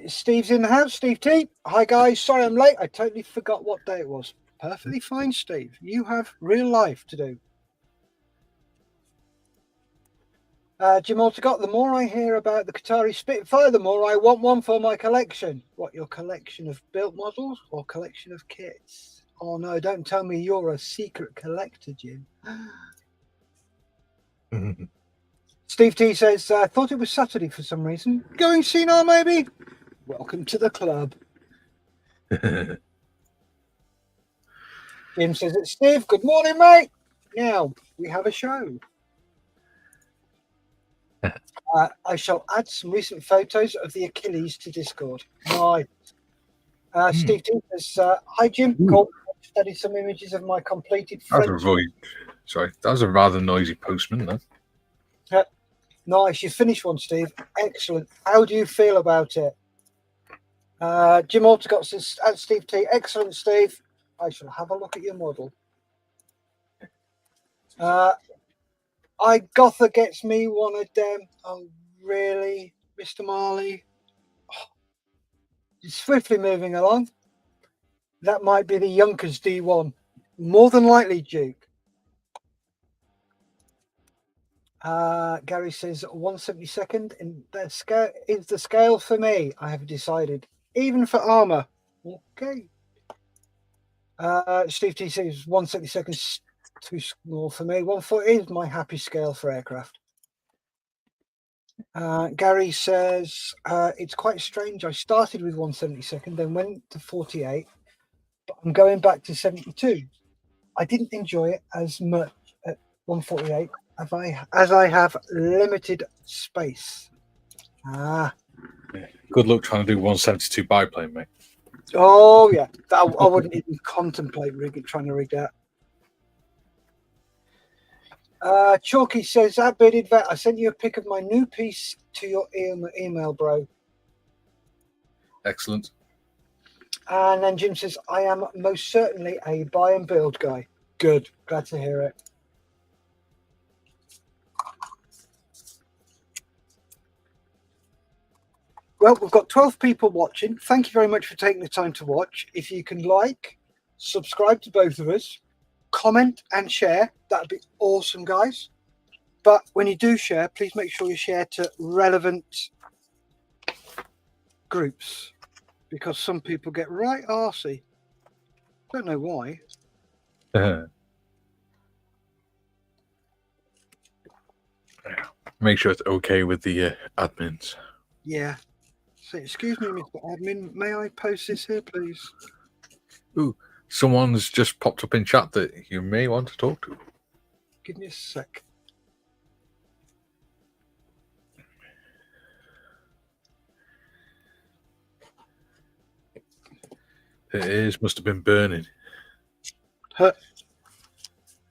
in the house. Steve T. Hi guys, sorry I'm late. I totally forgot what day it was. Perfectly fine, Steve. You have real life to do. Jim Altegott, the more I hear about the Qatari Spitfire, the more I want one for my collection. What, your collection of built models or collection of kits? Oh no, don't tell me you're a secret collector, Jim. Steve T says, I thought it was Saturday for some reason. Going senile, maybe? Welcome to the club. Jim says, it's Steve. Good morning, mate. Now, we have a show. I shall add some recent photos of the Achilles to Discord. Nice. Steve T says, hi, Jim. Cool. Studied some images of my completed French. Sorry, that was a rather noisy postman, then. Nice. You finished one, Steve. Excellent. How do you feel about it? Jim Altegott says, at Steve T. Excellent, Steve. I shall have a look at your model. Gotha gets me one of them. Oh, really, Mr. Marley? Oh, swiftly moving along. That might be the Junkers D1. More than likely, Duke. Gary says 1/72nd in the scale is the scale for me. I have decided, even for armor. Okay. Steve T says 1/72nd too small for me. 1/4 is my happy scale for aircraft. Gary says it's quite strange. I started with 1/72nd, then went to 48, but I'm going back to 72. I didn't enjoy it as much at 148 as I have limited space. Good luck trying to do 172 biplane, mate. Oh yeah, I wouldn't even contemplate trying to rig that. Chalky says, that bearded vet, I sent you a pic of my new piece to your email, bro. Excellent. And then Jim says, I am most certainly a buy and build guy. Good. Glad to hear it. Well, we've got 12 people watching. Thank you very much for taking the time to watch. If you can like, subscribe to both of us, comment and share, that'd be awesome, guys. But when you do share, please make sure you share to relevant groups, because some people get right arsey. Don't know why. Make sure it's okay with the admins. Yeah. So, excuse me, Mr. Admin, may I post this here, please? Ooh, someone's just popped up in chat that you may want to talk to. Give me a sec. It is, must have been burning. Well,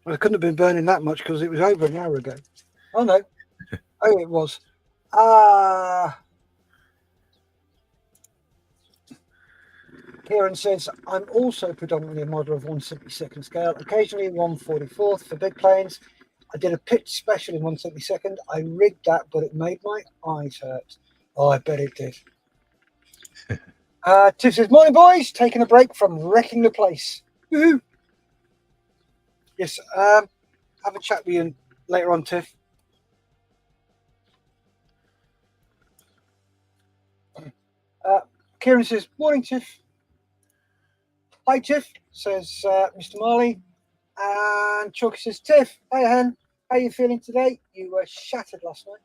it couldn't have been burning that much because it was over an hour ago. Oh, no. Oh, it was. Kieran says, I'm also predominantly a model of 1/72nd scale, occasionally 1/44th for big planes. I did a pitch special in 1/72. I rigged that, but it made my eyes hurt. Oh, I bet it did. Tiff says, morning, boys. Taking a break from wrecking the place. Woohoo. Yes, have a chat with you later on, Tiff. Kieran says, morning, Tiff. Hi, Tiff, says Mr. Marley. And Chalky says, Tiff, hey, hen, how are you feeling today? You were shattered last night.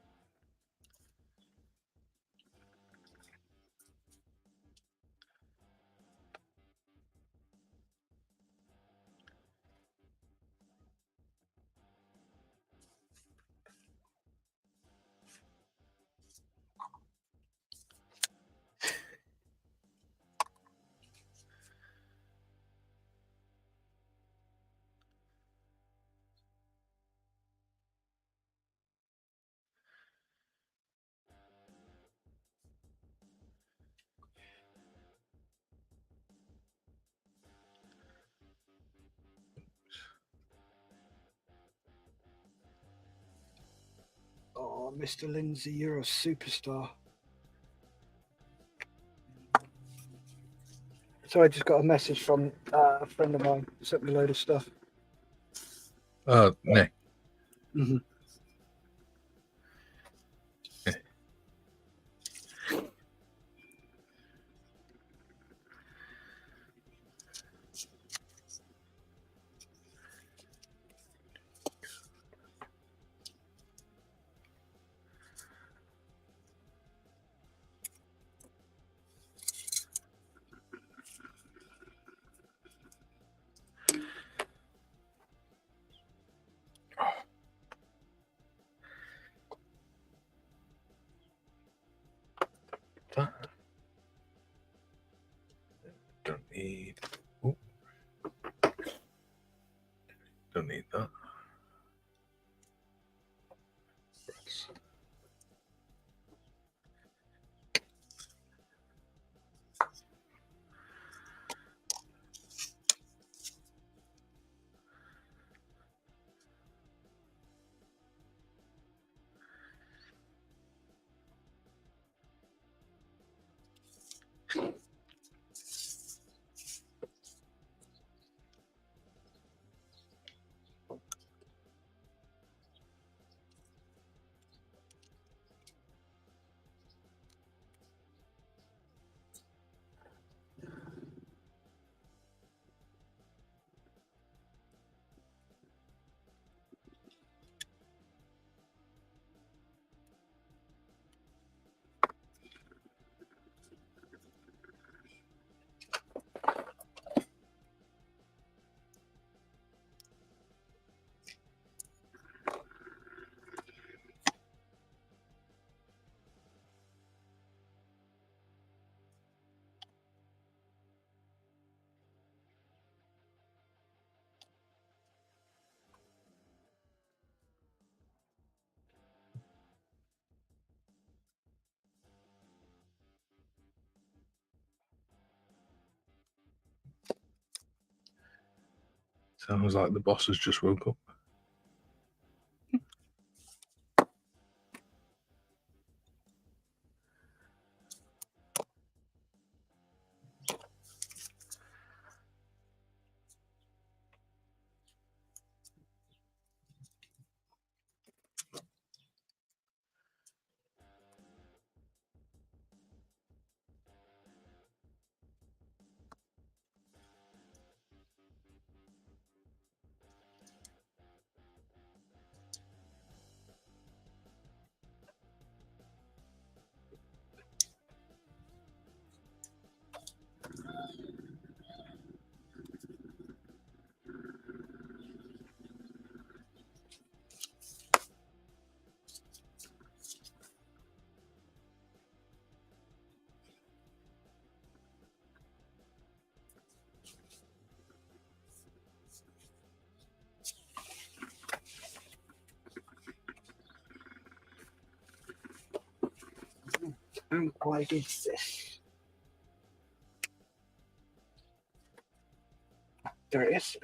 Oh, Mr. Lindsay, you're a superstar. So I just got a message from a friend of mine, sent me a load of stuff. Nick. Mm-hmm. Don't need. Ooh. Don't need that. Sounds like the boss has just woke up. And why did this? There it is.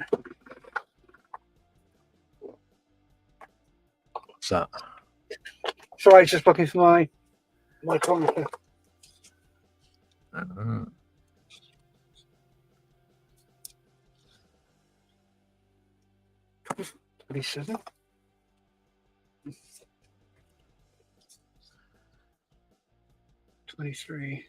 that? Sorry, just looking for my micrometer. 27. $23.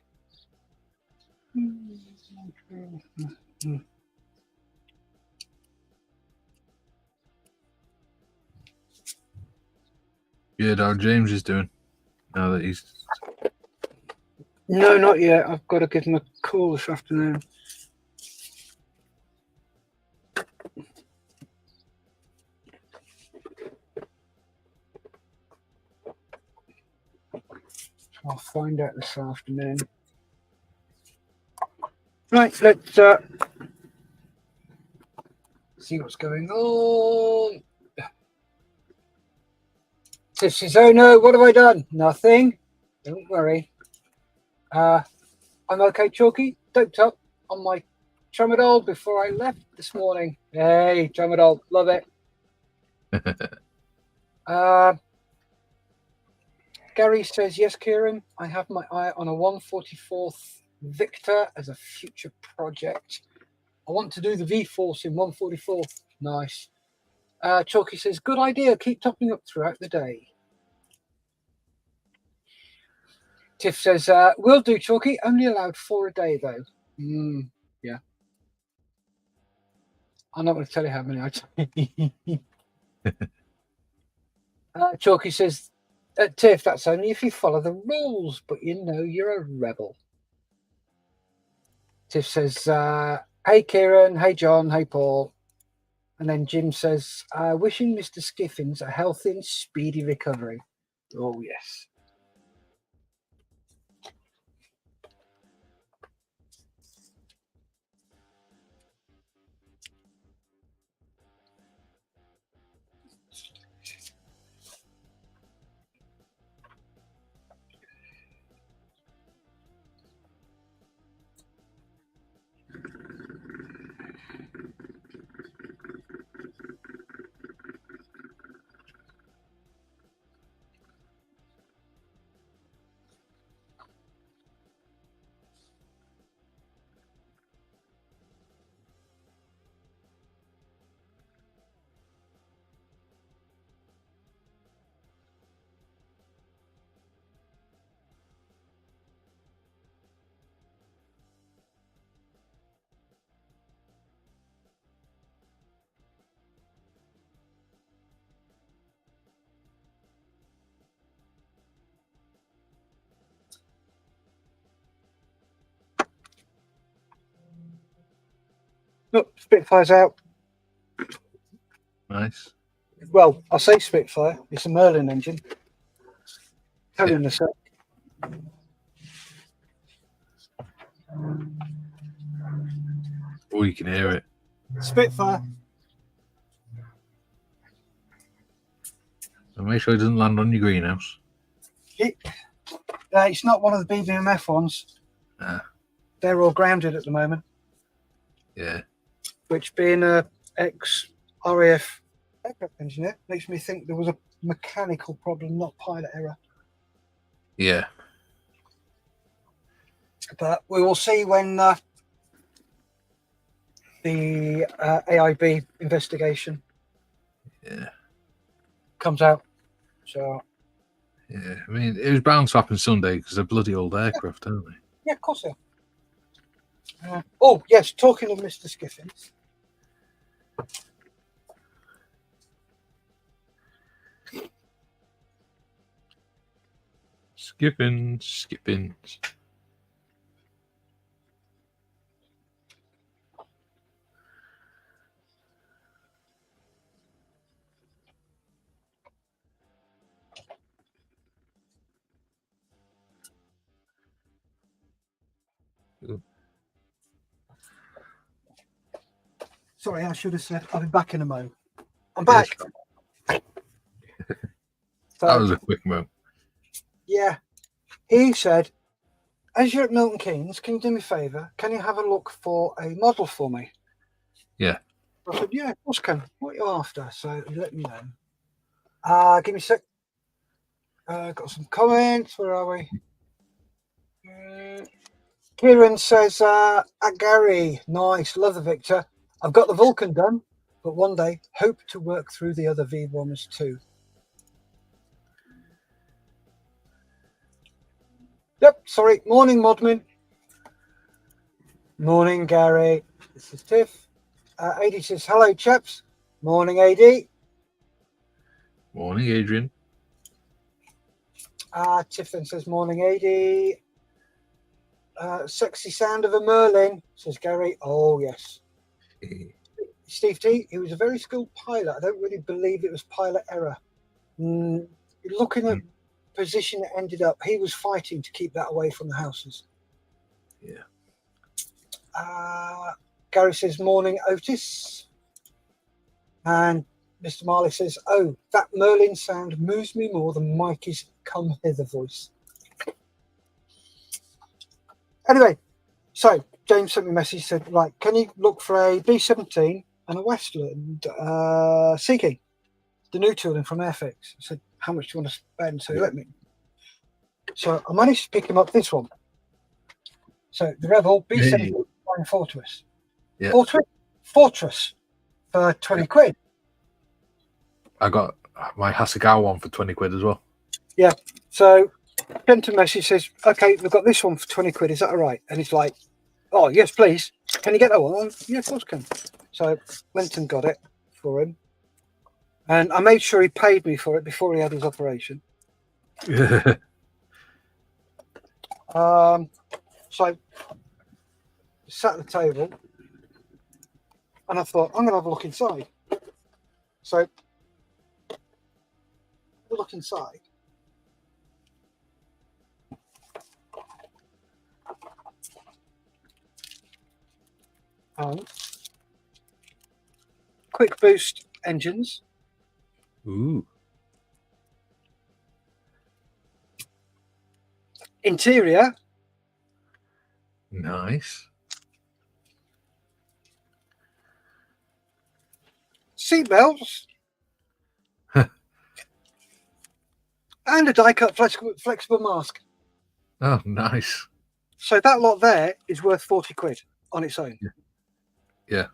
Good, how James is doing now that he's. No, not yet. I've got to give him a call this afternoon. I'll find out this afternoon. Right, let's see what's going on. Tiff says, oh no, what have I done? Nothing. Don't worry. I'm okay, Chalky. Doped up on my tramadol before I left this morning. Hey, tramadol, love it. Gary says, yes, Kieran, I have my eye on a 144th Victor as a future project. I want to do the V-Force in 144th. Nice. Chalky says, good idea. Keep topping up throughout the day. Tiff says, will do, Chalky. Only allowed 4 a day, though. Yeah. I'm not going to tell you how many I take. Chalky says, Tiff, that's only if you follow the rules, but you know you're a rebel. Tiff says, hey, Kieran. Hey, John. Hey, Paul. And then Jim says, wishing Mr. Skiffins a healthy and speedy recovery. Oh, yes. Look, Spitfire's out. Nice. Well, I say Spitfire. It's a Merlin engine. Tell you in a sec. Oh, you can hear it. Spitfire. So make sure it doesn't land on your greenhouse. It's not one of the BBMF ones. They're all grounded at the moment. Yeah. Which, being a ex-RAF aircraft engineer, makes me think there was a mechanical problem, not pilot error. Yeah. But we will see when the AIB investigation comes out. So. Yeah, I mean, it was bound to happen Sunday because they're bloody old aircraft, aren't they? Yeah, of course they are. Oh, yes, talking of Mr. Skiffins. Skipping. Sorry, I should have said I'll be back in a moment. I'm back. Yes. That was a quick move. Yeah. He said, as you're at Milton Keynes, can you do me a favour? Can you have a look for a model for me? Yeah. I said, yeah, of course can. What are you after? So he let me know. Give me a sec. Got some comments. Where are we? Kieran says, Gary, nice, love the Victor. I've got the Vulcan done, but one day hope to work through the other V1s too. Yep, sorry. Morning, Modman. Morning, Gary. This is Tiff. AD says, hello, chaps. Morning, AD. Morning, Adrian. Tiff then says, morning, AD. Sexy sound of a Merlin, says Gary. Oh, yes. Steve T, he was a very skilled pilot. I don't really believe it was pilot error. Looking at position it ended up, he was fighting to keep that away from the houses. Yeah. Gary says, morning, Otis. And Mr. Marley says, oh, that Merlin sound moves me more than Mikey's come hither voice. Anyway, so James sent me a message, said, right, can you look for a B-17 and a Westland Sea King, the new tooling from Airfix? I said, how much do you want to spend? So let me. So I managed to pick him up this one. So the Rebel B-17 Flying Fortress. Yeah. Fortress for 20 quid. I got my Hasegawa one for 20 quid as well. Yeah. So sent a message, says, okay, we've got this one for 20 quid. Is that all right? And he's like, oh, yes, please. Can you get that one? Yeah, of course I can. So went and got it for him. And I made sure he paid me for it before he had his operation. So sat at the table and I thought, I'm going to have a look inside. So look inside. Quick boost engines. Ooh. Interior. Nice. Seatbelts. And a die-cut flexible mask. Oh, nice. So that lot there is worth 40 quid on its own. Yeah.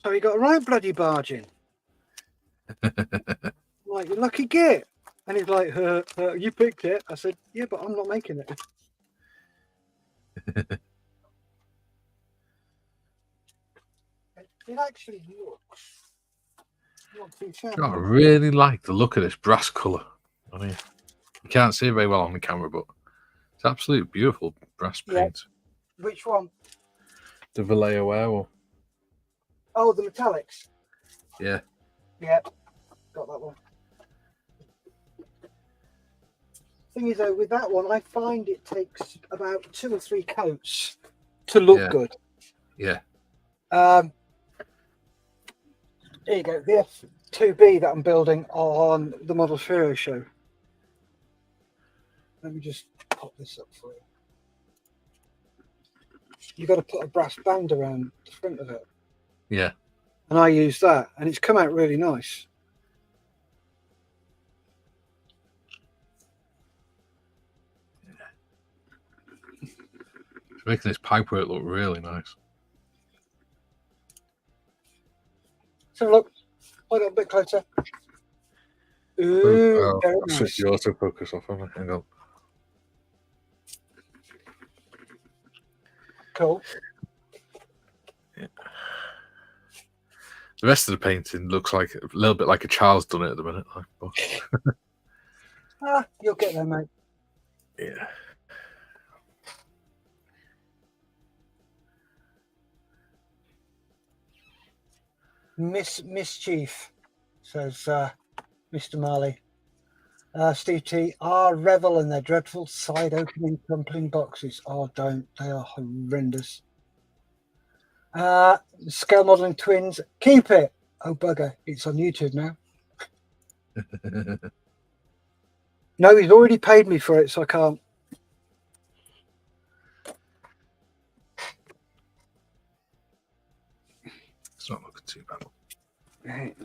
So he got a right bloody bargain. Like, you lucky git. And he's like, you picked it. I said, yeah, but I'm not making it. It actually looks not too shabby. I really like the look of this brass colour. I mean, you can't see it very well on the camera, but it's absolutely beautiful brass paint. Yeah. Which one? The Vallejo Air one. Oh, the metallics. Yeah. Yeah, got that one. Thing is, though, with that one, I find it takes about 2 or 3 coats to look good. Yeah. Here you go, the F2B that I'm building on the Model Hero show. Let me just pop this up for you. You've got to put a brass band around the front of it. Yeah. And I use that, and it's come out really nice. It's making this pipework look really nice. So look, hold up a bit closer. Ooh, very nice. Switch the autofocus off. Hang on. Cool. Yeah. The rest of the painting looks like a little bit like a child's done it at the minute. You'll get there, mate. Yeah. Mischief, says Mr. Marley. Steve T, revel in their dreadful side opening crumpling boxes. Oh, don't. They are horrendous. Scale modeling twins, keep it. Oh, bugger. It's on YouTube now. No, he's already paid me for it, so I can't. It's not looking too bad. Right,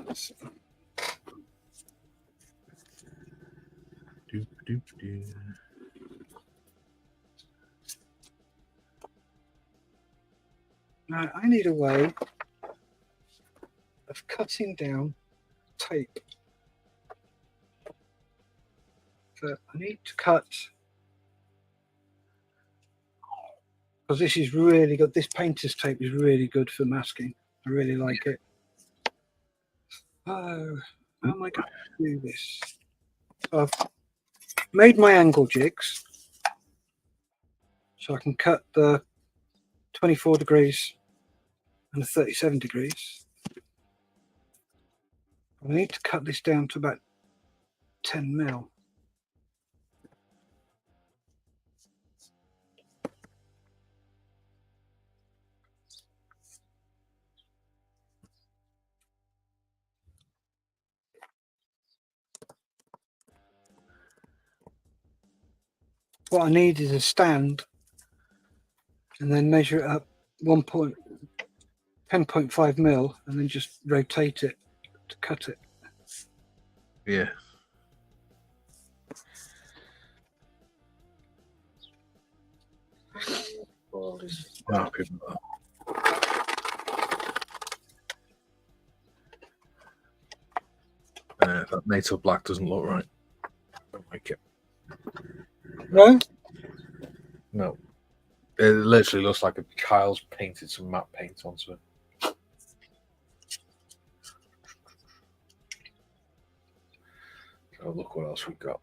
Now, I need a way of cutting down tape. So I need to cut, because this is really good. This painter's tape is really good for masking. I really like it. Oh, how am I going to do this? So I've made my angle jigs so I can cut the 24 degrees and the 37 degrees. I need to cut this down to about 10 mil. What I need is a stand and then measure it up 10.5 mil and then just rotate it to cut it. Yeah. That NATO black doesn't look right. I don't like it. No? No. It literally looks like a child's painted some matte paint onto it. So look what else we got.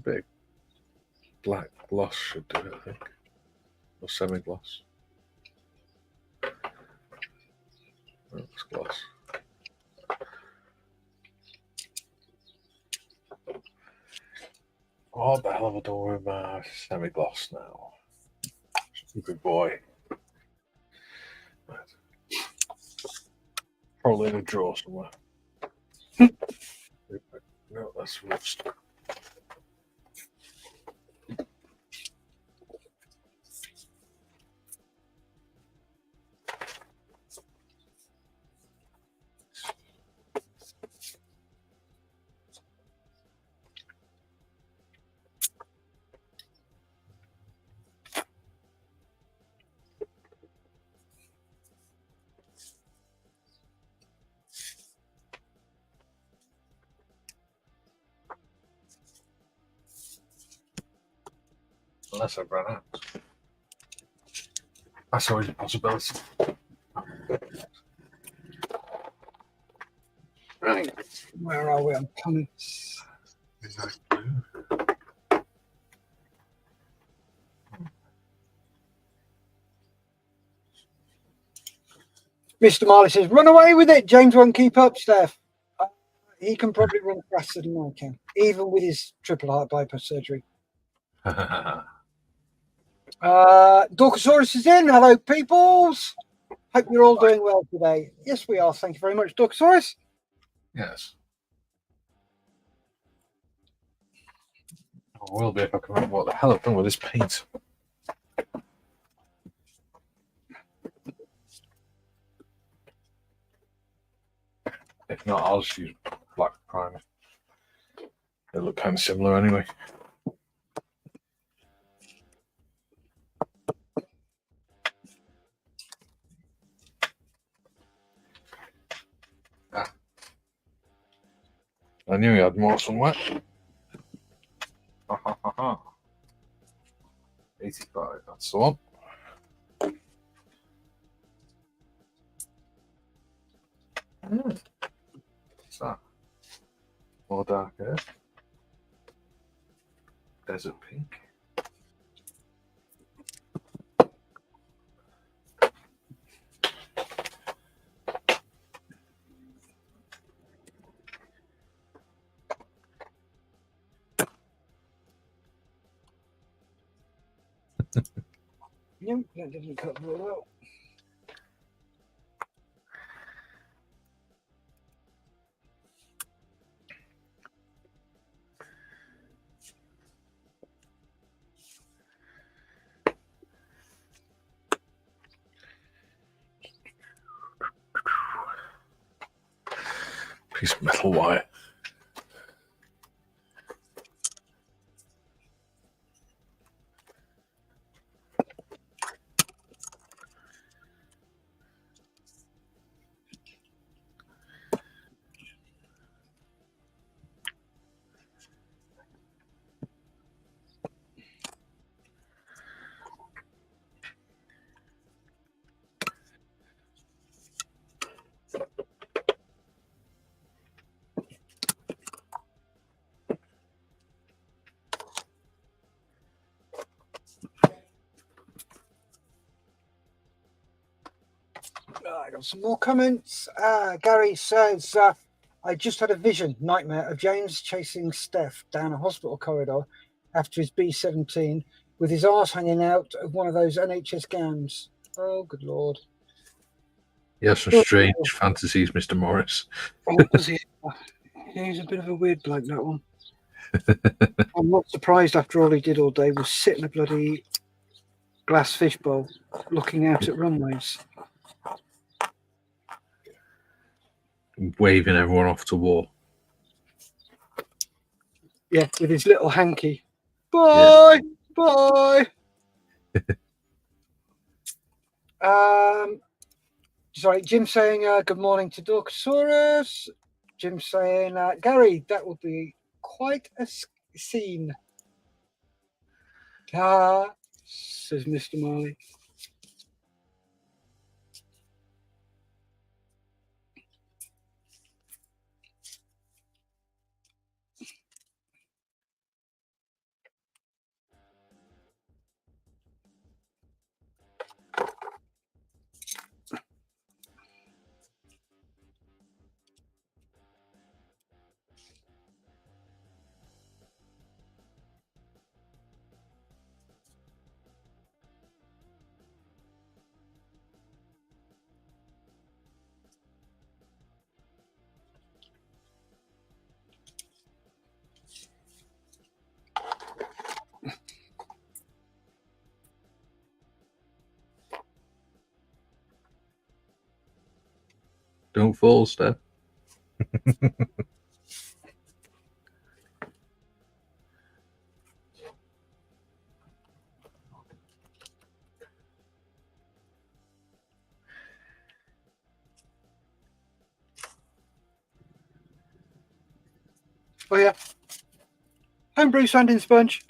Big black gloss should do it, I think. Or semi-gloss. Oh, it's gloss. What the hell have I done with my semi-gloss now? Stupid boy. Right. Probably in a drawer somewhere. No, that's rust. Unless I've run out. That's always a possibility. Right. Where are we? I'm coming. Is that blue? Mr. Marley says, run away with it. James won't keep up, Steph. He can probably run faster than I can, even with his triple heart bypass surgery. Dorcosaurus is in. Hello, peoples. Hope you're all doing well today. Yes, we are. Thank you very much, Dorcosaurus. Yes. I will be if I can remember what the hell I've done with this paint. If not, I'll just use black primer. They look kind of similar anyway. I knew he had more somewhere. 85, that's the one. What's that? More dark here. Desert pink. Nope, that didn't cut very well. Piece of metal wire. I got some more comments. Gary says, I just had a nightmare of James chasing Steph down a hospital corridor after his B-17 with his arse hanging out of one of those NHS gowns. Oh, good Lord. He has some strange fantasies, Mr. Morris. Oh, does he? Yeah, he's a bit of a weird bloke, that one. I'm not surprised after all he did all day was sit in a bloody glass fishbowl looking out at runways. Waving everyone off to war. Yeah, with his little hanky. Bye! Yeah. Bye! Sorry, Jim saying good morning to Dorcosaurus. Jim saying, Gary, that would be quite a scene. Says Mr. Marley. Don't fall, Steph. Oh, yeah. Homebrew sanding sponge.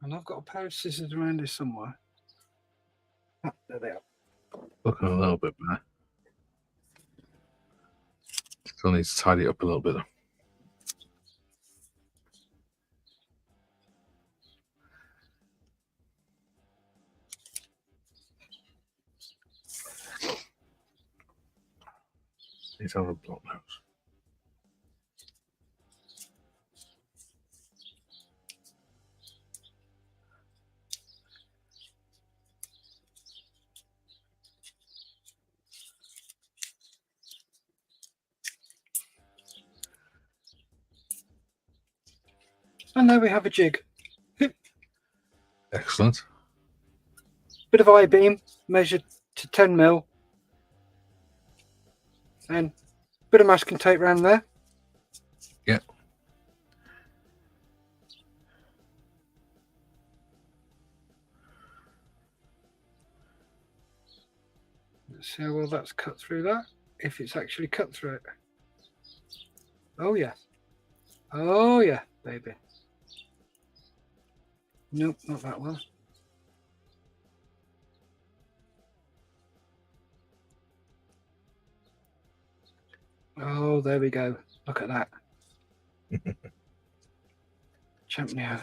And I've got a pair of scissors around here somewhere. Ah, there they are. Looking a little bit better. Still need to tidy it up a little bit though. Need to have a block nose. And there we have a jig. Excellent. bit of I-beam measured to 10 mil, and a bit of masking tape around there. Yeah. Let's see how well that's cut through that. If it's actually cut through it. Oh yeah. Oh yeah, baby. Nope, not that well. Oh, there we go. Look at that. Champion.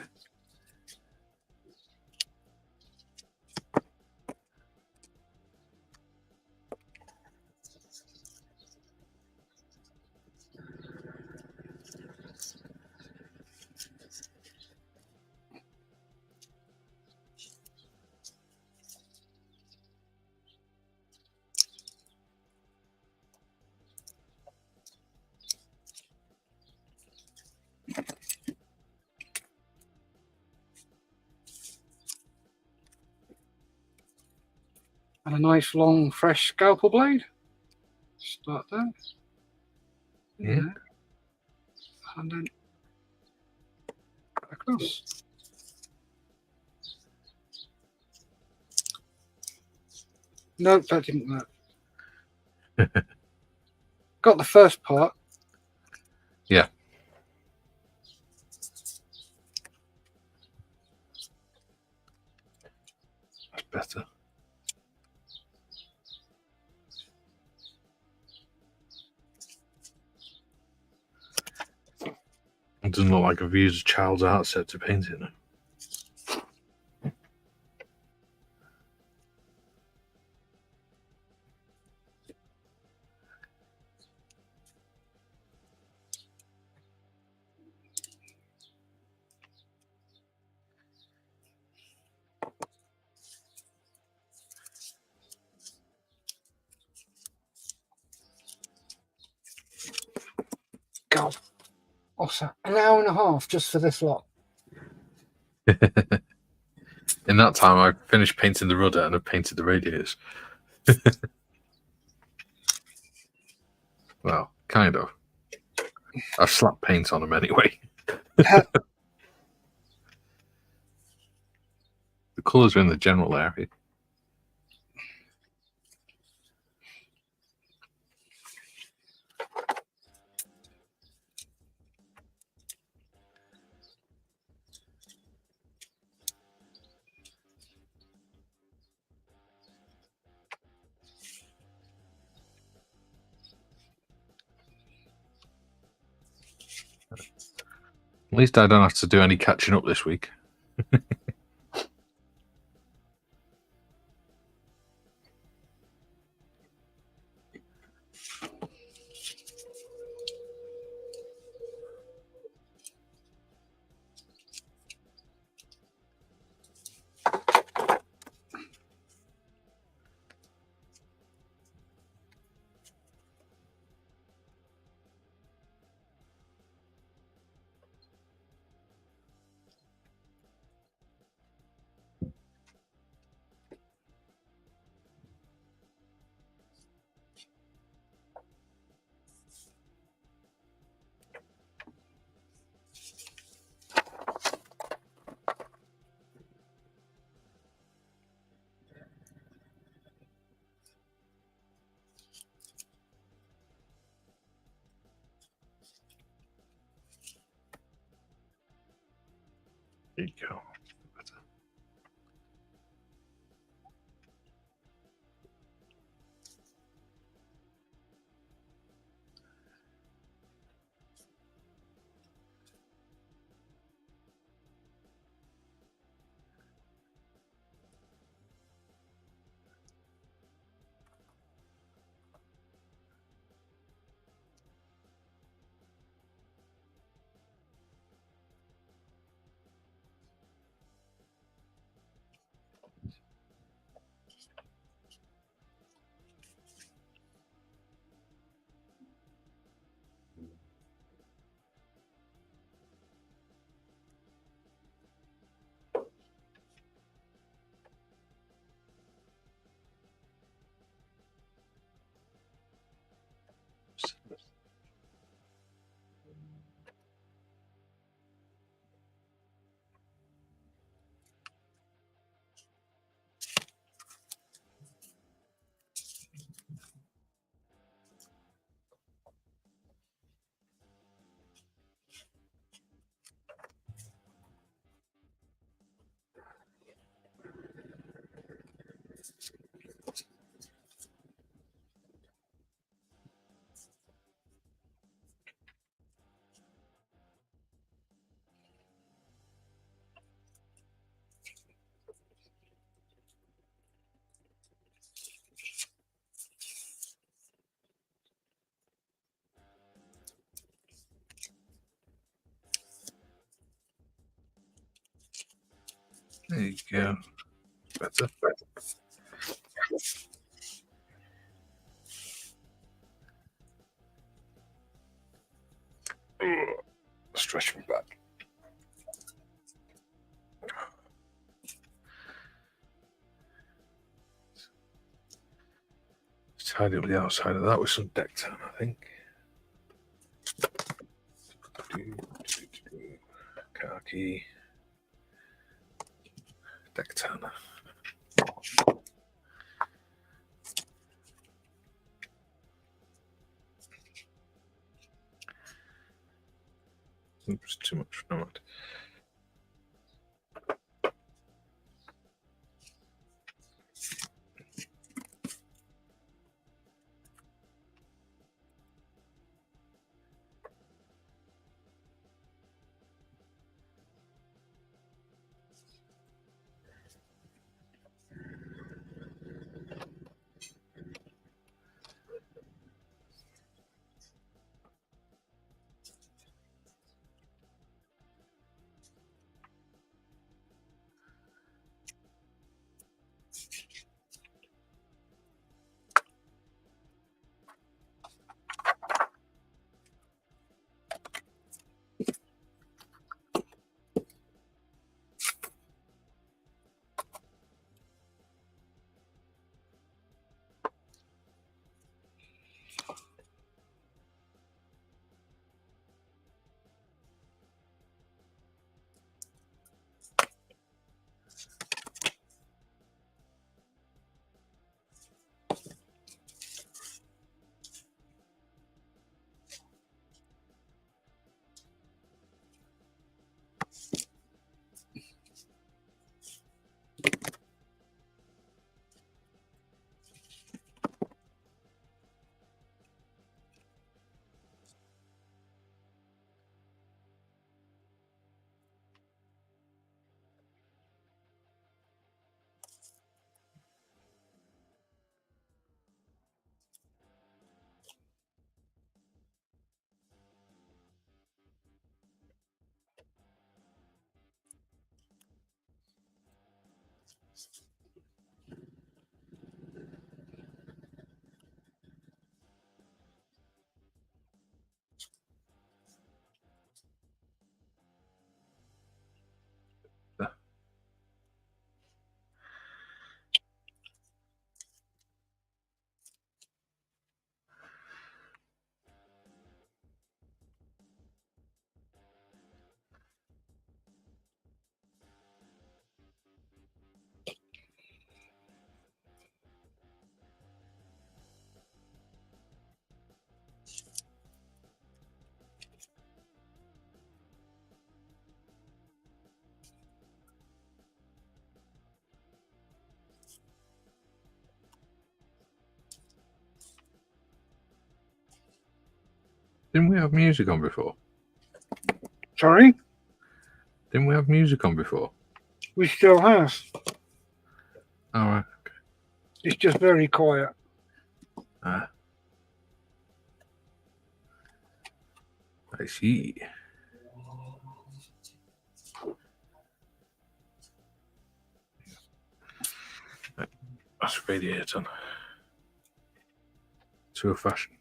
And a nice long fresh scalpel blade. Start there. Yeah. And then across. Nope, that didn't work. Got the first part. Yeah. That's better. It doesn't look like I've used a child's art set to paint it now. God. Also, an hour and a half just for this lot. In that time, I finished painting the rudder and I painted the radiators. Well, kind of. I've slapped paint on them anyway. The colours are in the general area. At least I don't have to do any catching up this week. There you go. There you go. Better. Stretch me back. Tidy up the outside of that with some deck tan, I think. Khaki. Deck tan. Oops, too much. No, mind. Didn't we have music on before? Sorry? Didn't we have music on before? We still have. All right. Okay. It's just very quiet. I see. That's radiator to a fashion.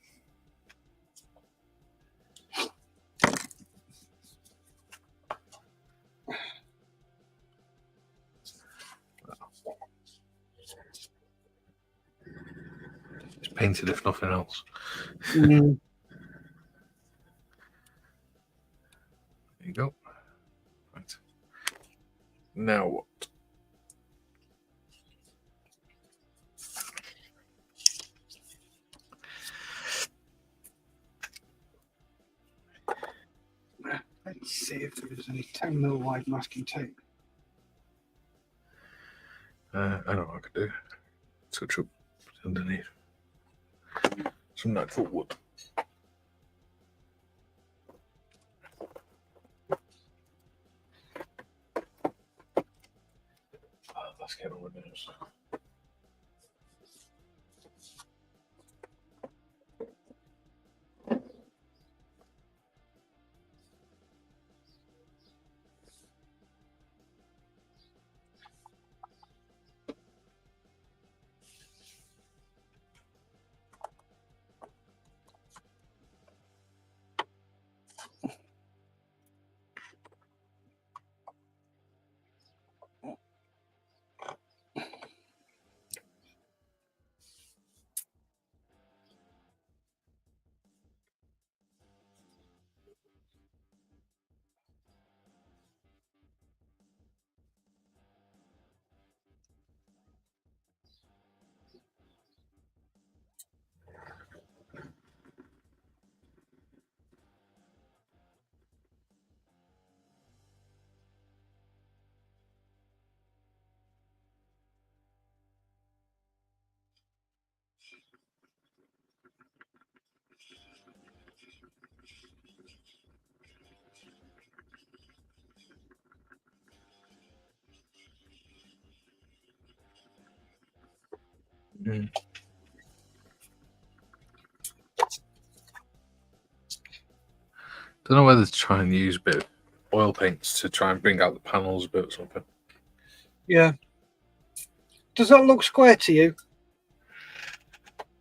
It's painted if nothing else. Mm. There you go. Right. Now what? Let's see if there's any 10mm wide masking tape. I don't know what I could do. Touch up underneath. Some natural wood. Oh, that's getting on my nerves. Mm. Don't know whether to try and use a bit of oil paints to try and bring out the panels a bit or something. Yeah. Does that look square to you?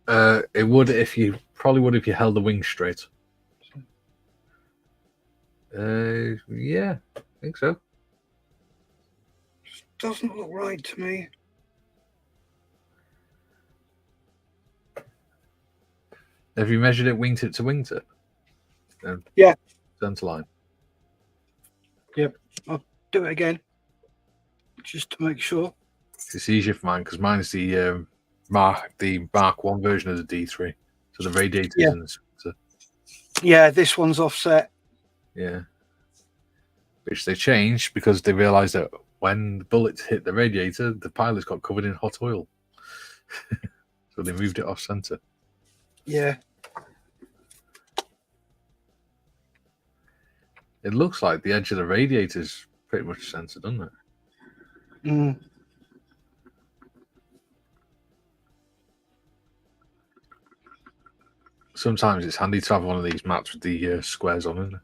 It would if you held the wing straight. Yeah, I think so. Doesn't look right to me. Have you measured it wingtip to wingtip? Yeah. Center line. Yep. I'll do it again, just to make sure. It's easier for mine because mine's the Mark 1 version of the D3. So the radiator is in the center. Yeah, this one's offset. Yeah. Which they changed because they realised that when the bullets hit the radiator, the pilot's got covered in hot oil. So they moved it off center. Yeah. It looks like the edge of the radiator is pretty much centered, doesn't it? Mm. Sometimes it's handy to have one of these mats with the squares on, isn't it?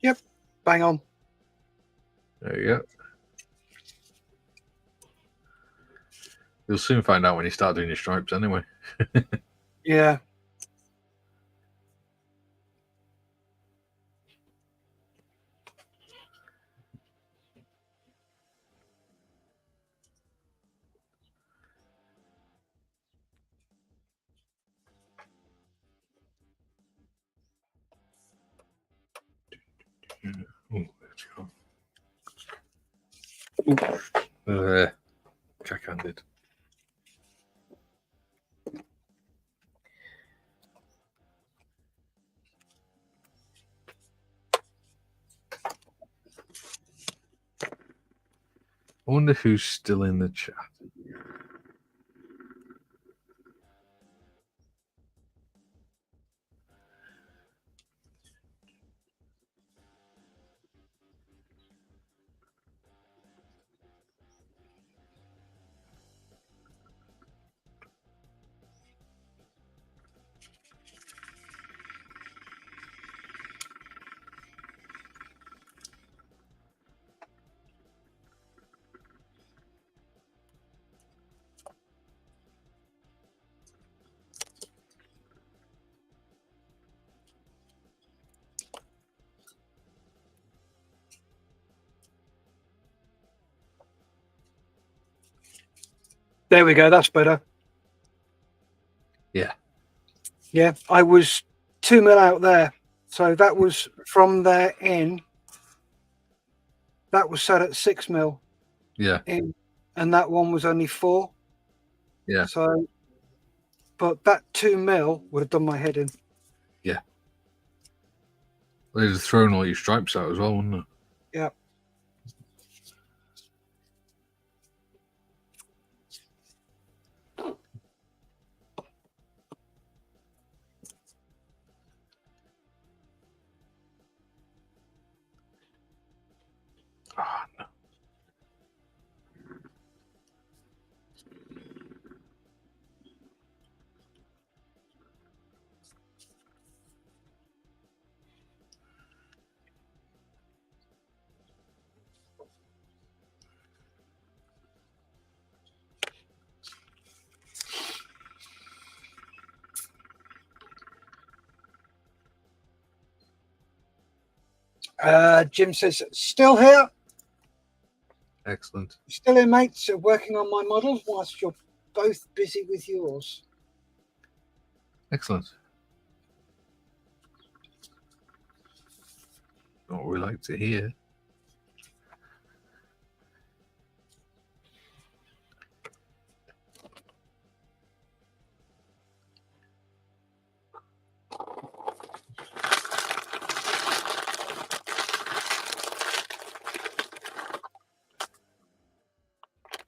Yep. Bang on. There you go. You'll soon find out when you start doing your stripes anyway. Yeah. Cack-handed. I wonder who's still in the chat. There we go. That's better. Yeah. Yeah. I was 2 mil out there. So that was from there in. That was set at 6 mil. Yeah. In, and that one was only 4. Yeah. So, but that 2 mil would have done my head in. Yeah. They'd have thrown all your stripes out as well, wouldn't it? Yeah. Oh, no. Jim says, still here? Excellent. Still here, mate. So working on my models whilst you're both busy with yours. Excellent. What we like to hear.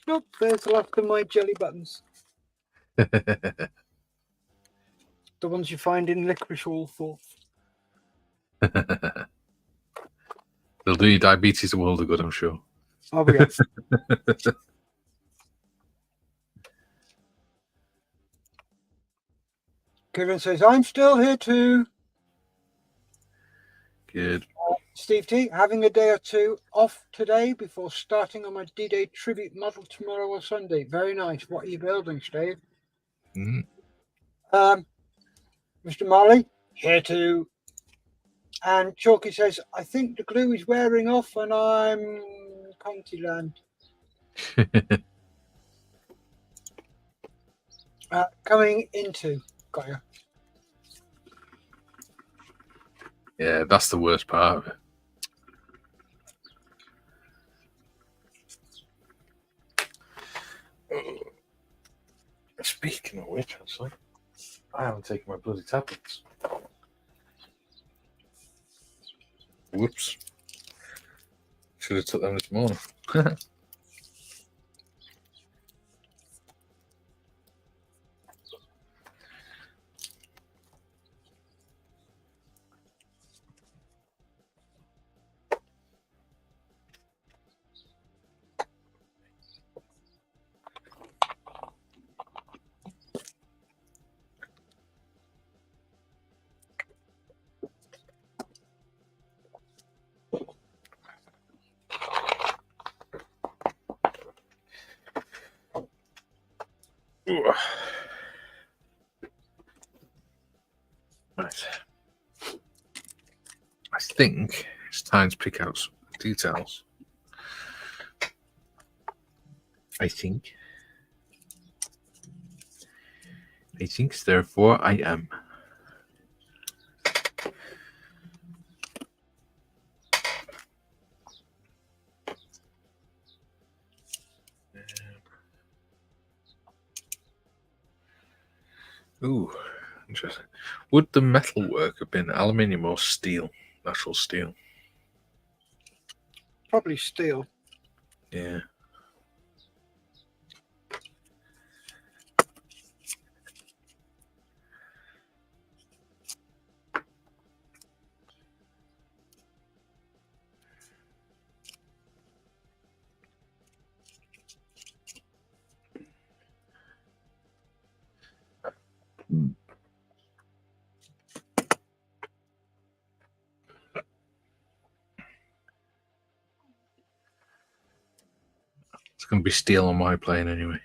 Nope, there's the last of my jelly buttons. The ones you find in licorice all for. They'll do your diabetes a world of good, I'm sure. Oh, yeah. Kieran says, I'm still here too. Good. Steve T, having a day or two off today before starting on my D-Day tribute model tomorrow or Sunday. Very nice. What are you building, Steve? Mm. Mr. Marley, here too. And Chalky says, I think the glue is wearing off and I'm Contiland. Coming into. Got you. Yeah, that's the worst part of it. Speaking of which, actually, I haven't taken my bloody tablets. Whoops. Should have took them this morning. Right. I think it's time to pick out some details. I think. Therefore, I am. Ooh, interesting. Would the metalwork have been aluminium or steel? Natural steel. Probably steel. Yeah. It's going to be steel on my plane anyway.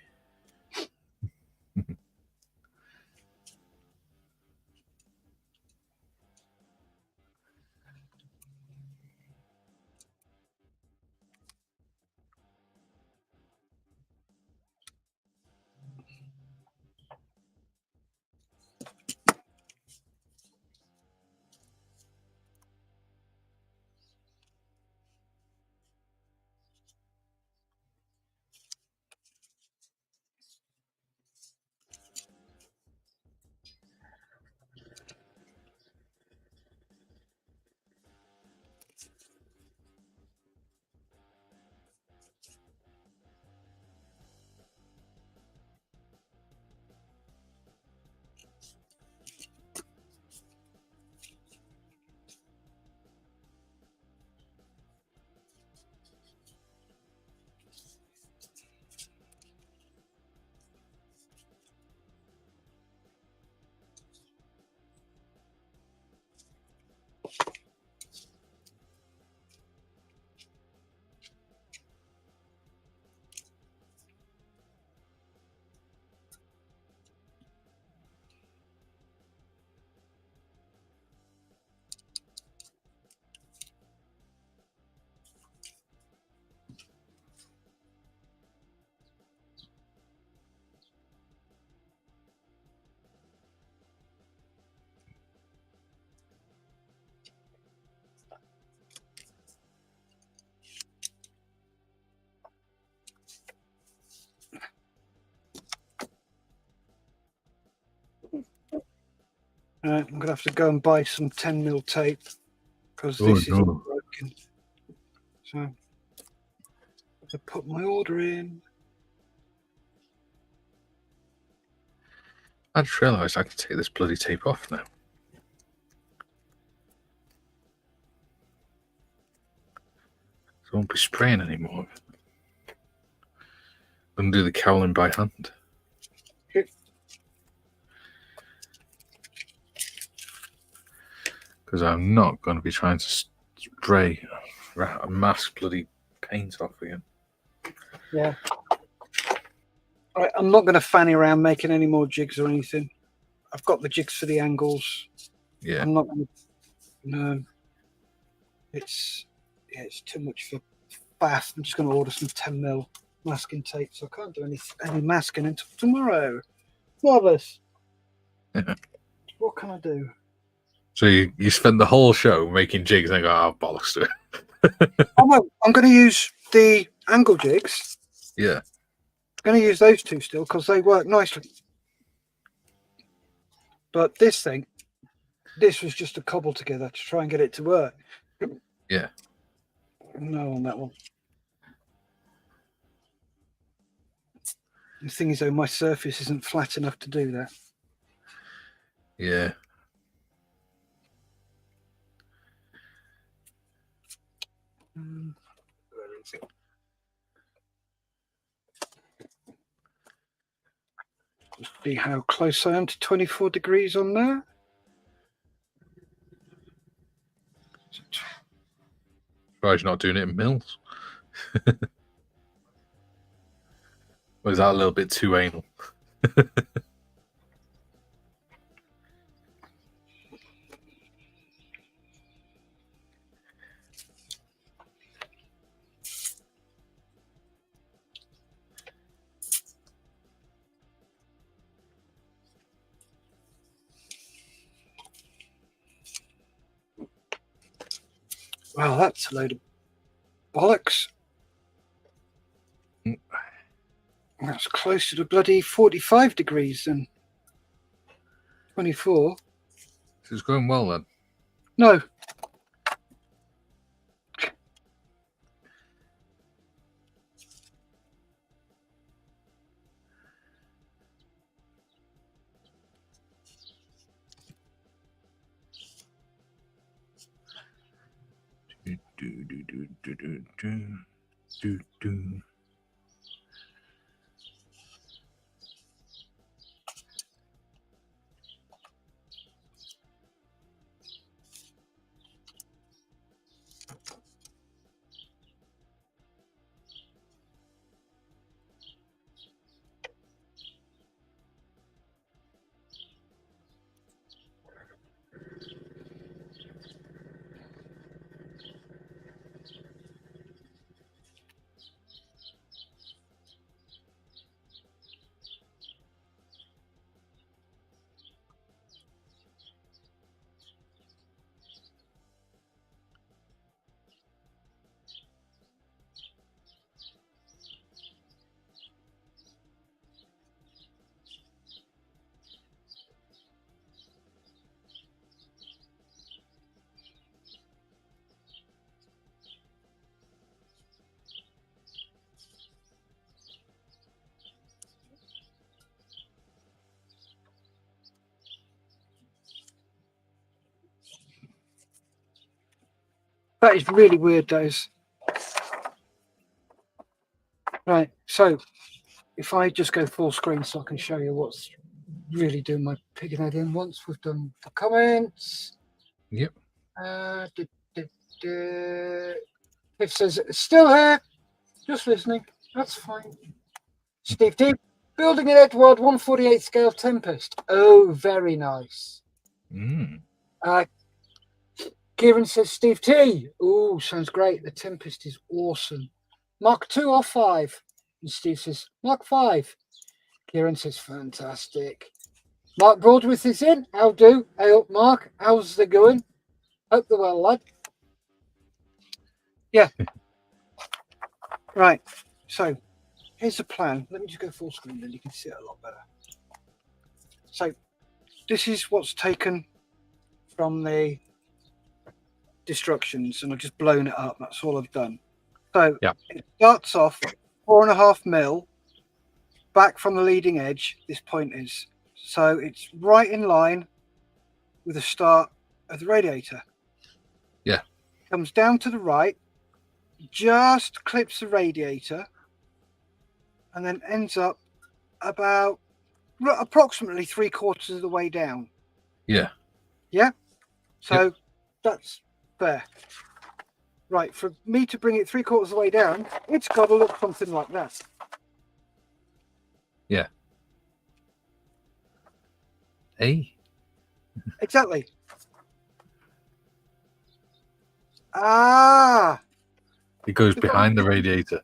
I'm going to have to go and buy some 10mm tape because this is all broken. So, to put my order in. I just realised I can take this bloody tape off now. So I won't be spraying anymore. I'm going to do the cowling by hand. Because I'm not going to be trying to spray a mass bloody paint off again. Yeah. All right, I'm not going to fanny around making any more jigs or anything. I've got the jigs for the angles. Yeah. I'm not going to. No. It's too much for fast. I'm just going to order some 10mm masking tape, so I can't do any masking until tomorrow. Marvellous. What can I do? So you spent the whole show making jigs and I go, oh, bollocks to it. Oh, no, I'm going to use the angle jigs. Yeah. I'm going to use those two still because they work nicely. But this was just a cobble together to try and get it to work. Yeah. No on that one. The thing is, though, my surface isn't flat enough to do that. Yeah. See how close I am to 24 degrees on there. Surprised you're not doing it in mils. Or is that a little bit too anal? Wow, that's a load of bollocks. That's closer to bloody 45 degrees than 24. It's going well then. No. Do. That is really weird, those. Right, so if I just go full screen so I can show you what's really doing my pigging head in once we've done the comments. Yep. If says still here, just listening. That's fine. Steve D, building an Edward 1/48 scale Tempest. Oh, very nice. Kieran says Steve T. Oh, sounds great. The Tempest is awesome. Mark 2 or 5. And Steve says Mark 5. Kieran says fantastic. Mark Broadwith is in. How do? Hey up, Mark. How's it going? Hope they're well, lad. Yeah. Right. So here's the plan. Let me just go full screen, then you can see it a lot better. So this is what's taken from the destructions, and I've just blown it up. That's all I've done. So yeah. It starts off 4.5 mil back from the leading edge. This point is So it's right in line with the start of the radiator. Yeah. Comes down to the right, just clips the radiator, and then ends up about approximately 3/4 of the way down. Yeah. Yeah. So that's fair. Right. For me to bring it 3/4 of the way down, it's got to look something like that. Yeah. Hey. Exactly. Ah. It goes behind the radiator.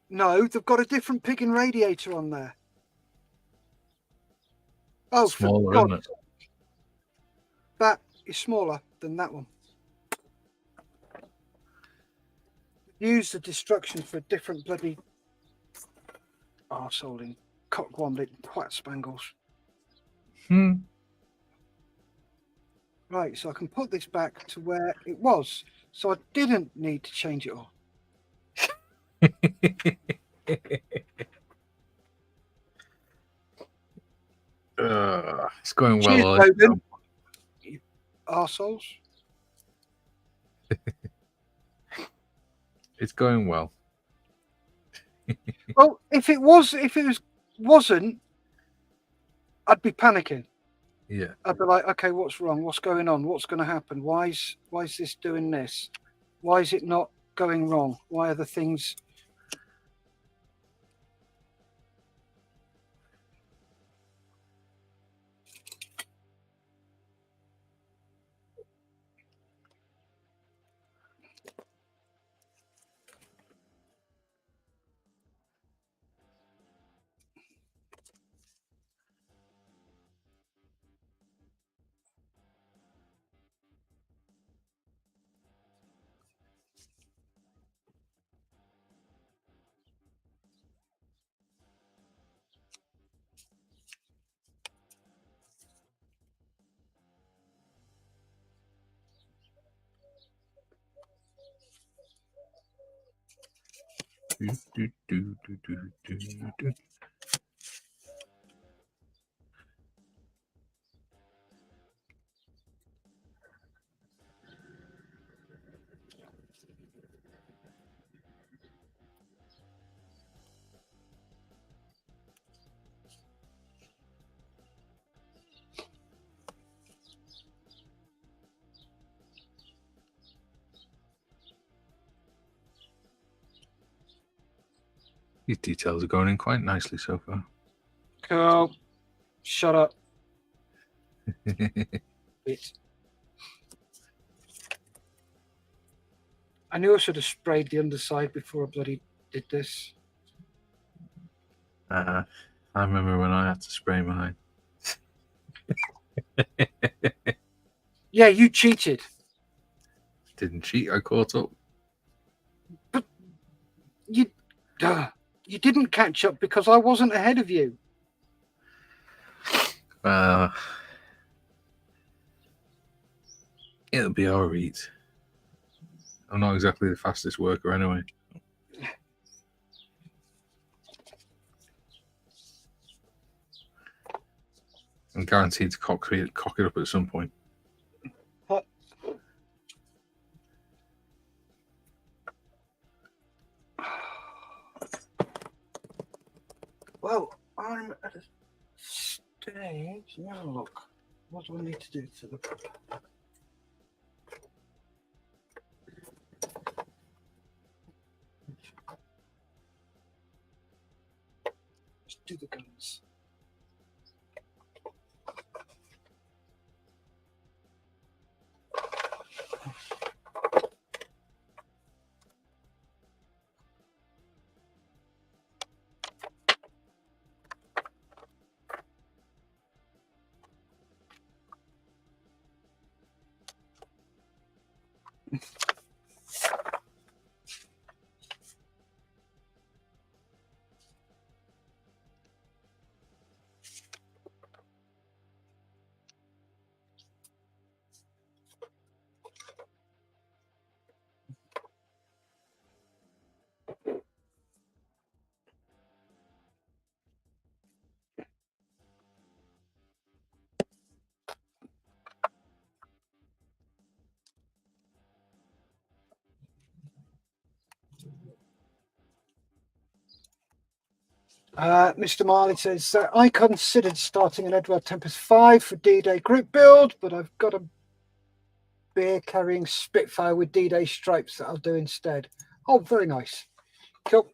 No, they've got a different piggin radiator on there. Oh, Smaller, for God, isn't it? that is smaller than that one. Use the destruction for a different bloody arsehole in cock-wombat quite spangles. Right, so I can put this back to where it was. So I didn't need to change it all. It's going well. Cheers, Alex. Logan. You arseholes. It's going well. Well, if it wasn't, I'd be panicking. Yeah. I'd be like, okay, what's wrong? What's going on? What's going to happen? Why is this doing this? Why is it not going wrong? Why are the things? These details are going in quite nicely so far. Cool. Shut up. Bit. I knew I should have sprayed the underside before I bloody did this. I remember when I had to spray mine. Yeah, you cheated. Didn't cheat, I caught up. But you didn't catch up because I wasn't ahead of you. It'll be alright. I'm not exactly the fastest worker anyway. I'm guaranteed to cock it up at some point. Well, I'm at a stage. Now look. What do I need to do to the Let's do the guns. Mr. Marley says, I considered starting an Edward Tempest 5 for D-Day group build, but I've got a beer carrying Spitfire with D-Day stripes that I'll do instead. Oh, very nice. Cool.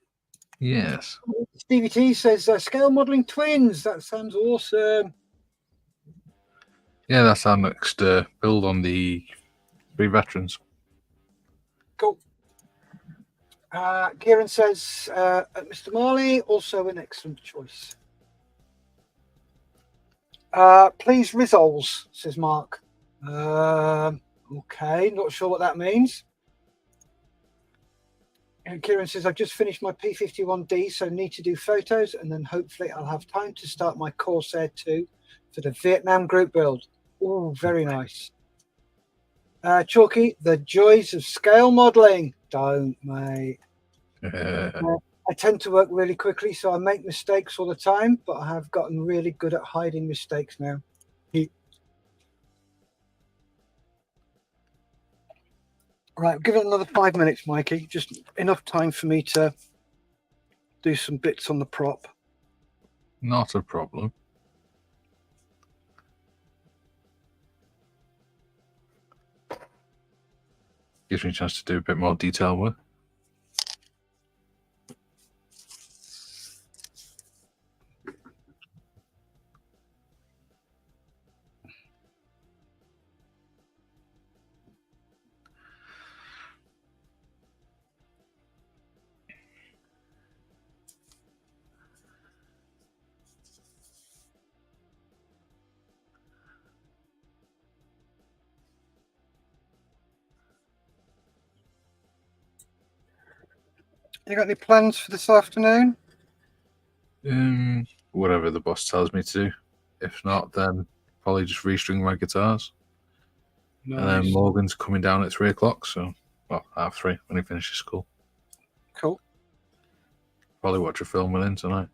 Yes. Stevie T says, scale modeling twins. That sounds awesome. Yeah, that's our next build on the 3 veterans. Cool. Kieran says, Mr. Marley, also an excellent choice. Please resolves, says Mark. Okay, not sure what that means. And Kieran says, I've just finished my P51D, so need to do photos, and then hopefully I'll have time to start my Corsair 2 for the Vietnam group build. Oh, very nice. Chalky, the joys of scale modeling. Don't, mate. I tend to work really quickly, so I make mistakes all the time, but I have gotten really good at hiding mistakes now. Right, give it another 5 minutes, Mikey. Just enough time for me to do some bits on the prop. Not a problem. Gives me a chance to do a bit more detail work. You got any plans for this afternoon? Whatever the boss tells me to do. If not, then probably just restring my guitars. Nice. And then Morgan's coming down at 3 o'clock, so well, 3:30 when he finishes school. Cool. Probably watch a film with him tonight.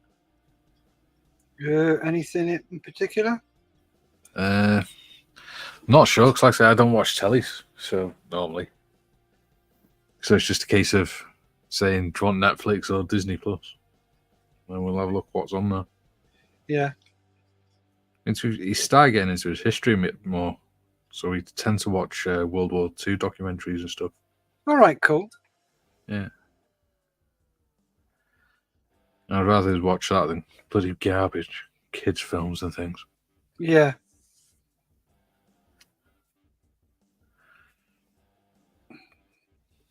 Anything in particular? Not sure, because like I say, I don't watch tellies, so normally. So it's just a case of saying, do you want Netflix or Disney Plus? And we'll have a look what's on there. Yeah. He started getting into his history a bit more, so he tends to watch World War II documentaries and stuff. All right, cool. Yeah. I'd rather watch that than bloody garbage kids' films and things. Yeah.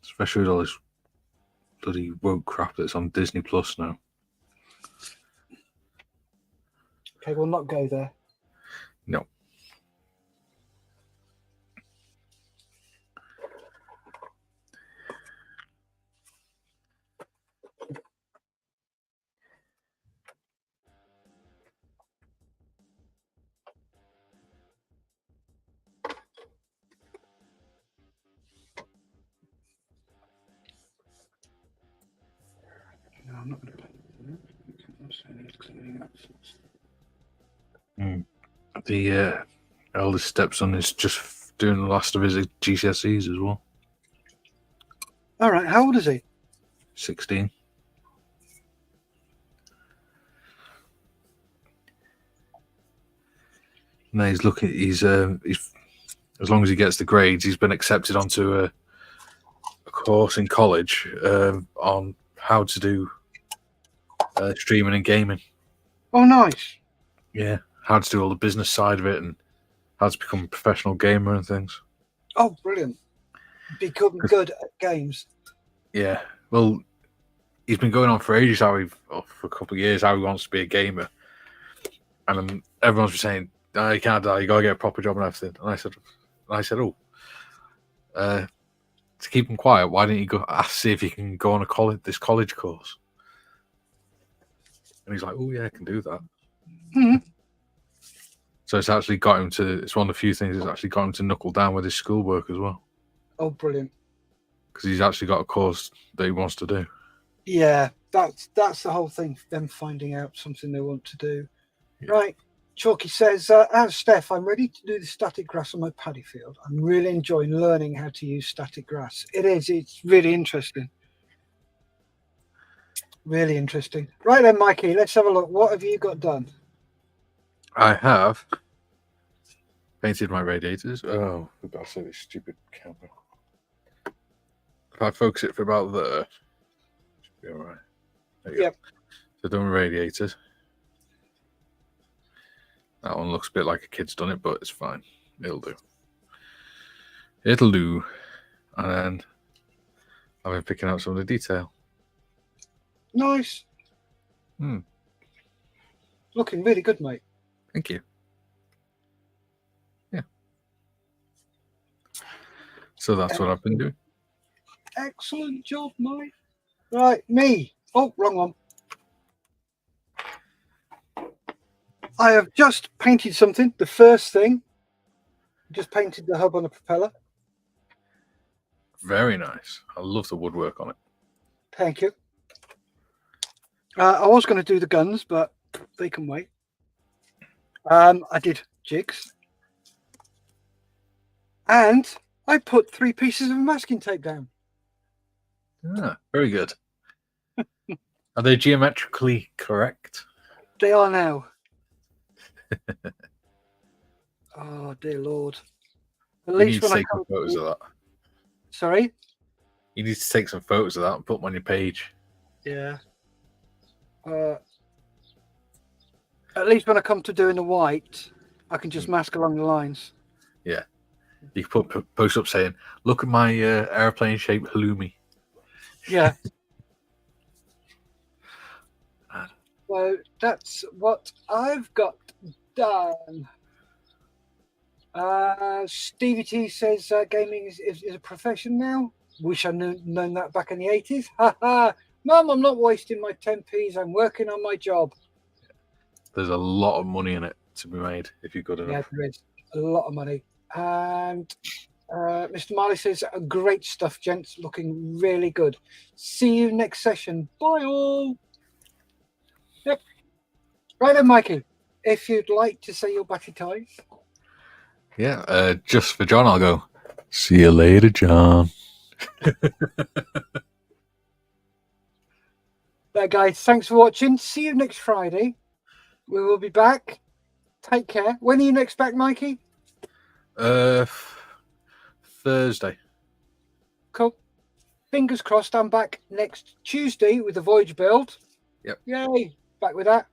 Especially with all this bloody woke crap that's on Disney Plus now. Okay, we'll not go there. No. No, I'm not going to play The eldest stepson is just doing the last of his GCSEs as well. All right, how old is he? 16. No, he's looking. He's as long as he gets the grades, he's been accepted onto a course in college on how to do streaming and gaming. Oh, nice. Yeah, how to do all the business side of it and how to become a professional gamer and things. Oh, brilliant. Become good at games. Yeah, well, he's been going on for ages for a couple of years how he wants to be a gamer, and everyone's been saying, "No, you can't. You gotta get a proper job and everything." And I said, "Oh, to keep him quiet, why don't you go see if you can go on this college course?" And he's like, "Oh yeah, I can do that." Mm-hmm. So it's actually got him to. It's one of the few things that's actually got him to knuckle down with his schoolwork as well. Oh, brilliant. Because he's actually got a course that he wants to do. Yeah, that's the whole thing, them finding out something they want to do. Yeah. Right. Chalky says, as Steph, I'm ready to do the static grass on my paddy field. I'm really enjoying learning how to use static grass. It's really interesting. Really interesting. Right then, Mikey, let's have a look. What have you got done? I have painted my radiators. Oh, for God's sake, this stupid camera. If I focus it for about there, it should be all right. There you Yep. go. So done radiators. That one looks a bit like a kid's done it, but it's fine. It'll do. It'll do. And then I've been picking out some of the detail. Nice. Hmm. Looking really good, mate. Thank you. Yeah. So that's what I've been doing. Excellent job, mate. Right, me. Oh, wrong one. I have just painted something. The first thing, just painted the hub on the propeller. Very nice. I love the woodwork on it. Thank you. I was going to do the guns, but they can wait. I did jigs. And I put 3 pieces of masking tape down. Ah, very good. Are they geometrically correct? They are now. Oh, dear Lord. At You least need to when I take some come photos of that. Sorry? You need to take some photos of that and put them on your page. Yeah. At least when I come to doing the white, I can just mask along the lines. Yeah. You can put post up saying, look at my airplane shaped halloumi. Yeah. So that's what I've got done. Stevie T says gaming is a profession now. Wish I'd known that back in the 80s. Ha ha. Mum, I'm not wasting my 10p's. I'm working on my job. There's a lot of money in it to be made if you're good enough. Yeah, there is a lot of money. And Mr. Marley says, great stuff, gents. Looking really good. See you next session. Bye all. Yep. Right then, Mikey, if you'd like to say your batty ties. Yeah, just for John, I'll go, see you later, John. There, guys, thanks for watching. See you next Friday. We will be back. Take care. When are you next back, Mikey? Thursday. Cool. Fingers crossed I'm back next Tuesday with the Voyage build. Yep. Yay. Back with that.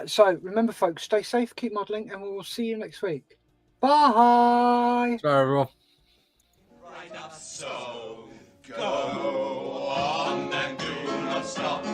So remember, folks, stay safe, keep modelling, and we will see you next week. Bye. Bye, everyone. Right up, so go on and do not stop.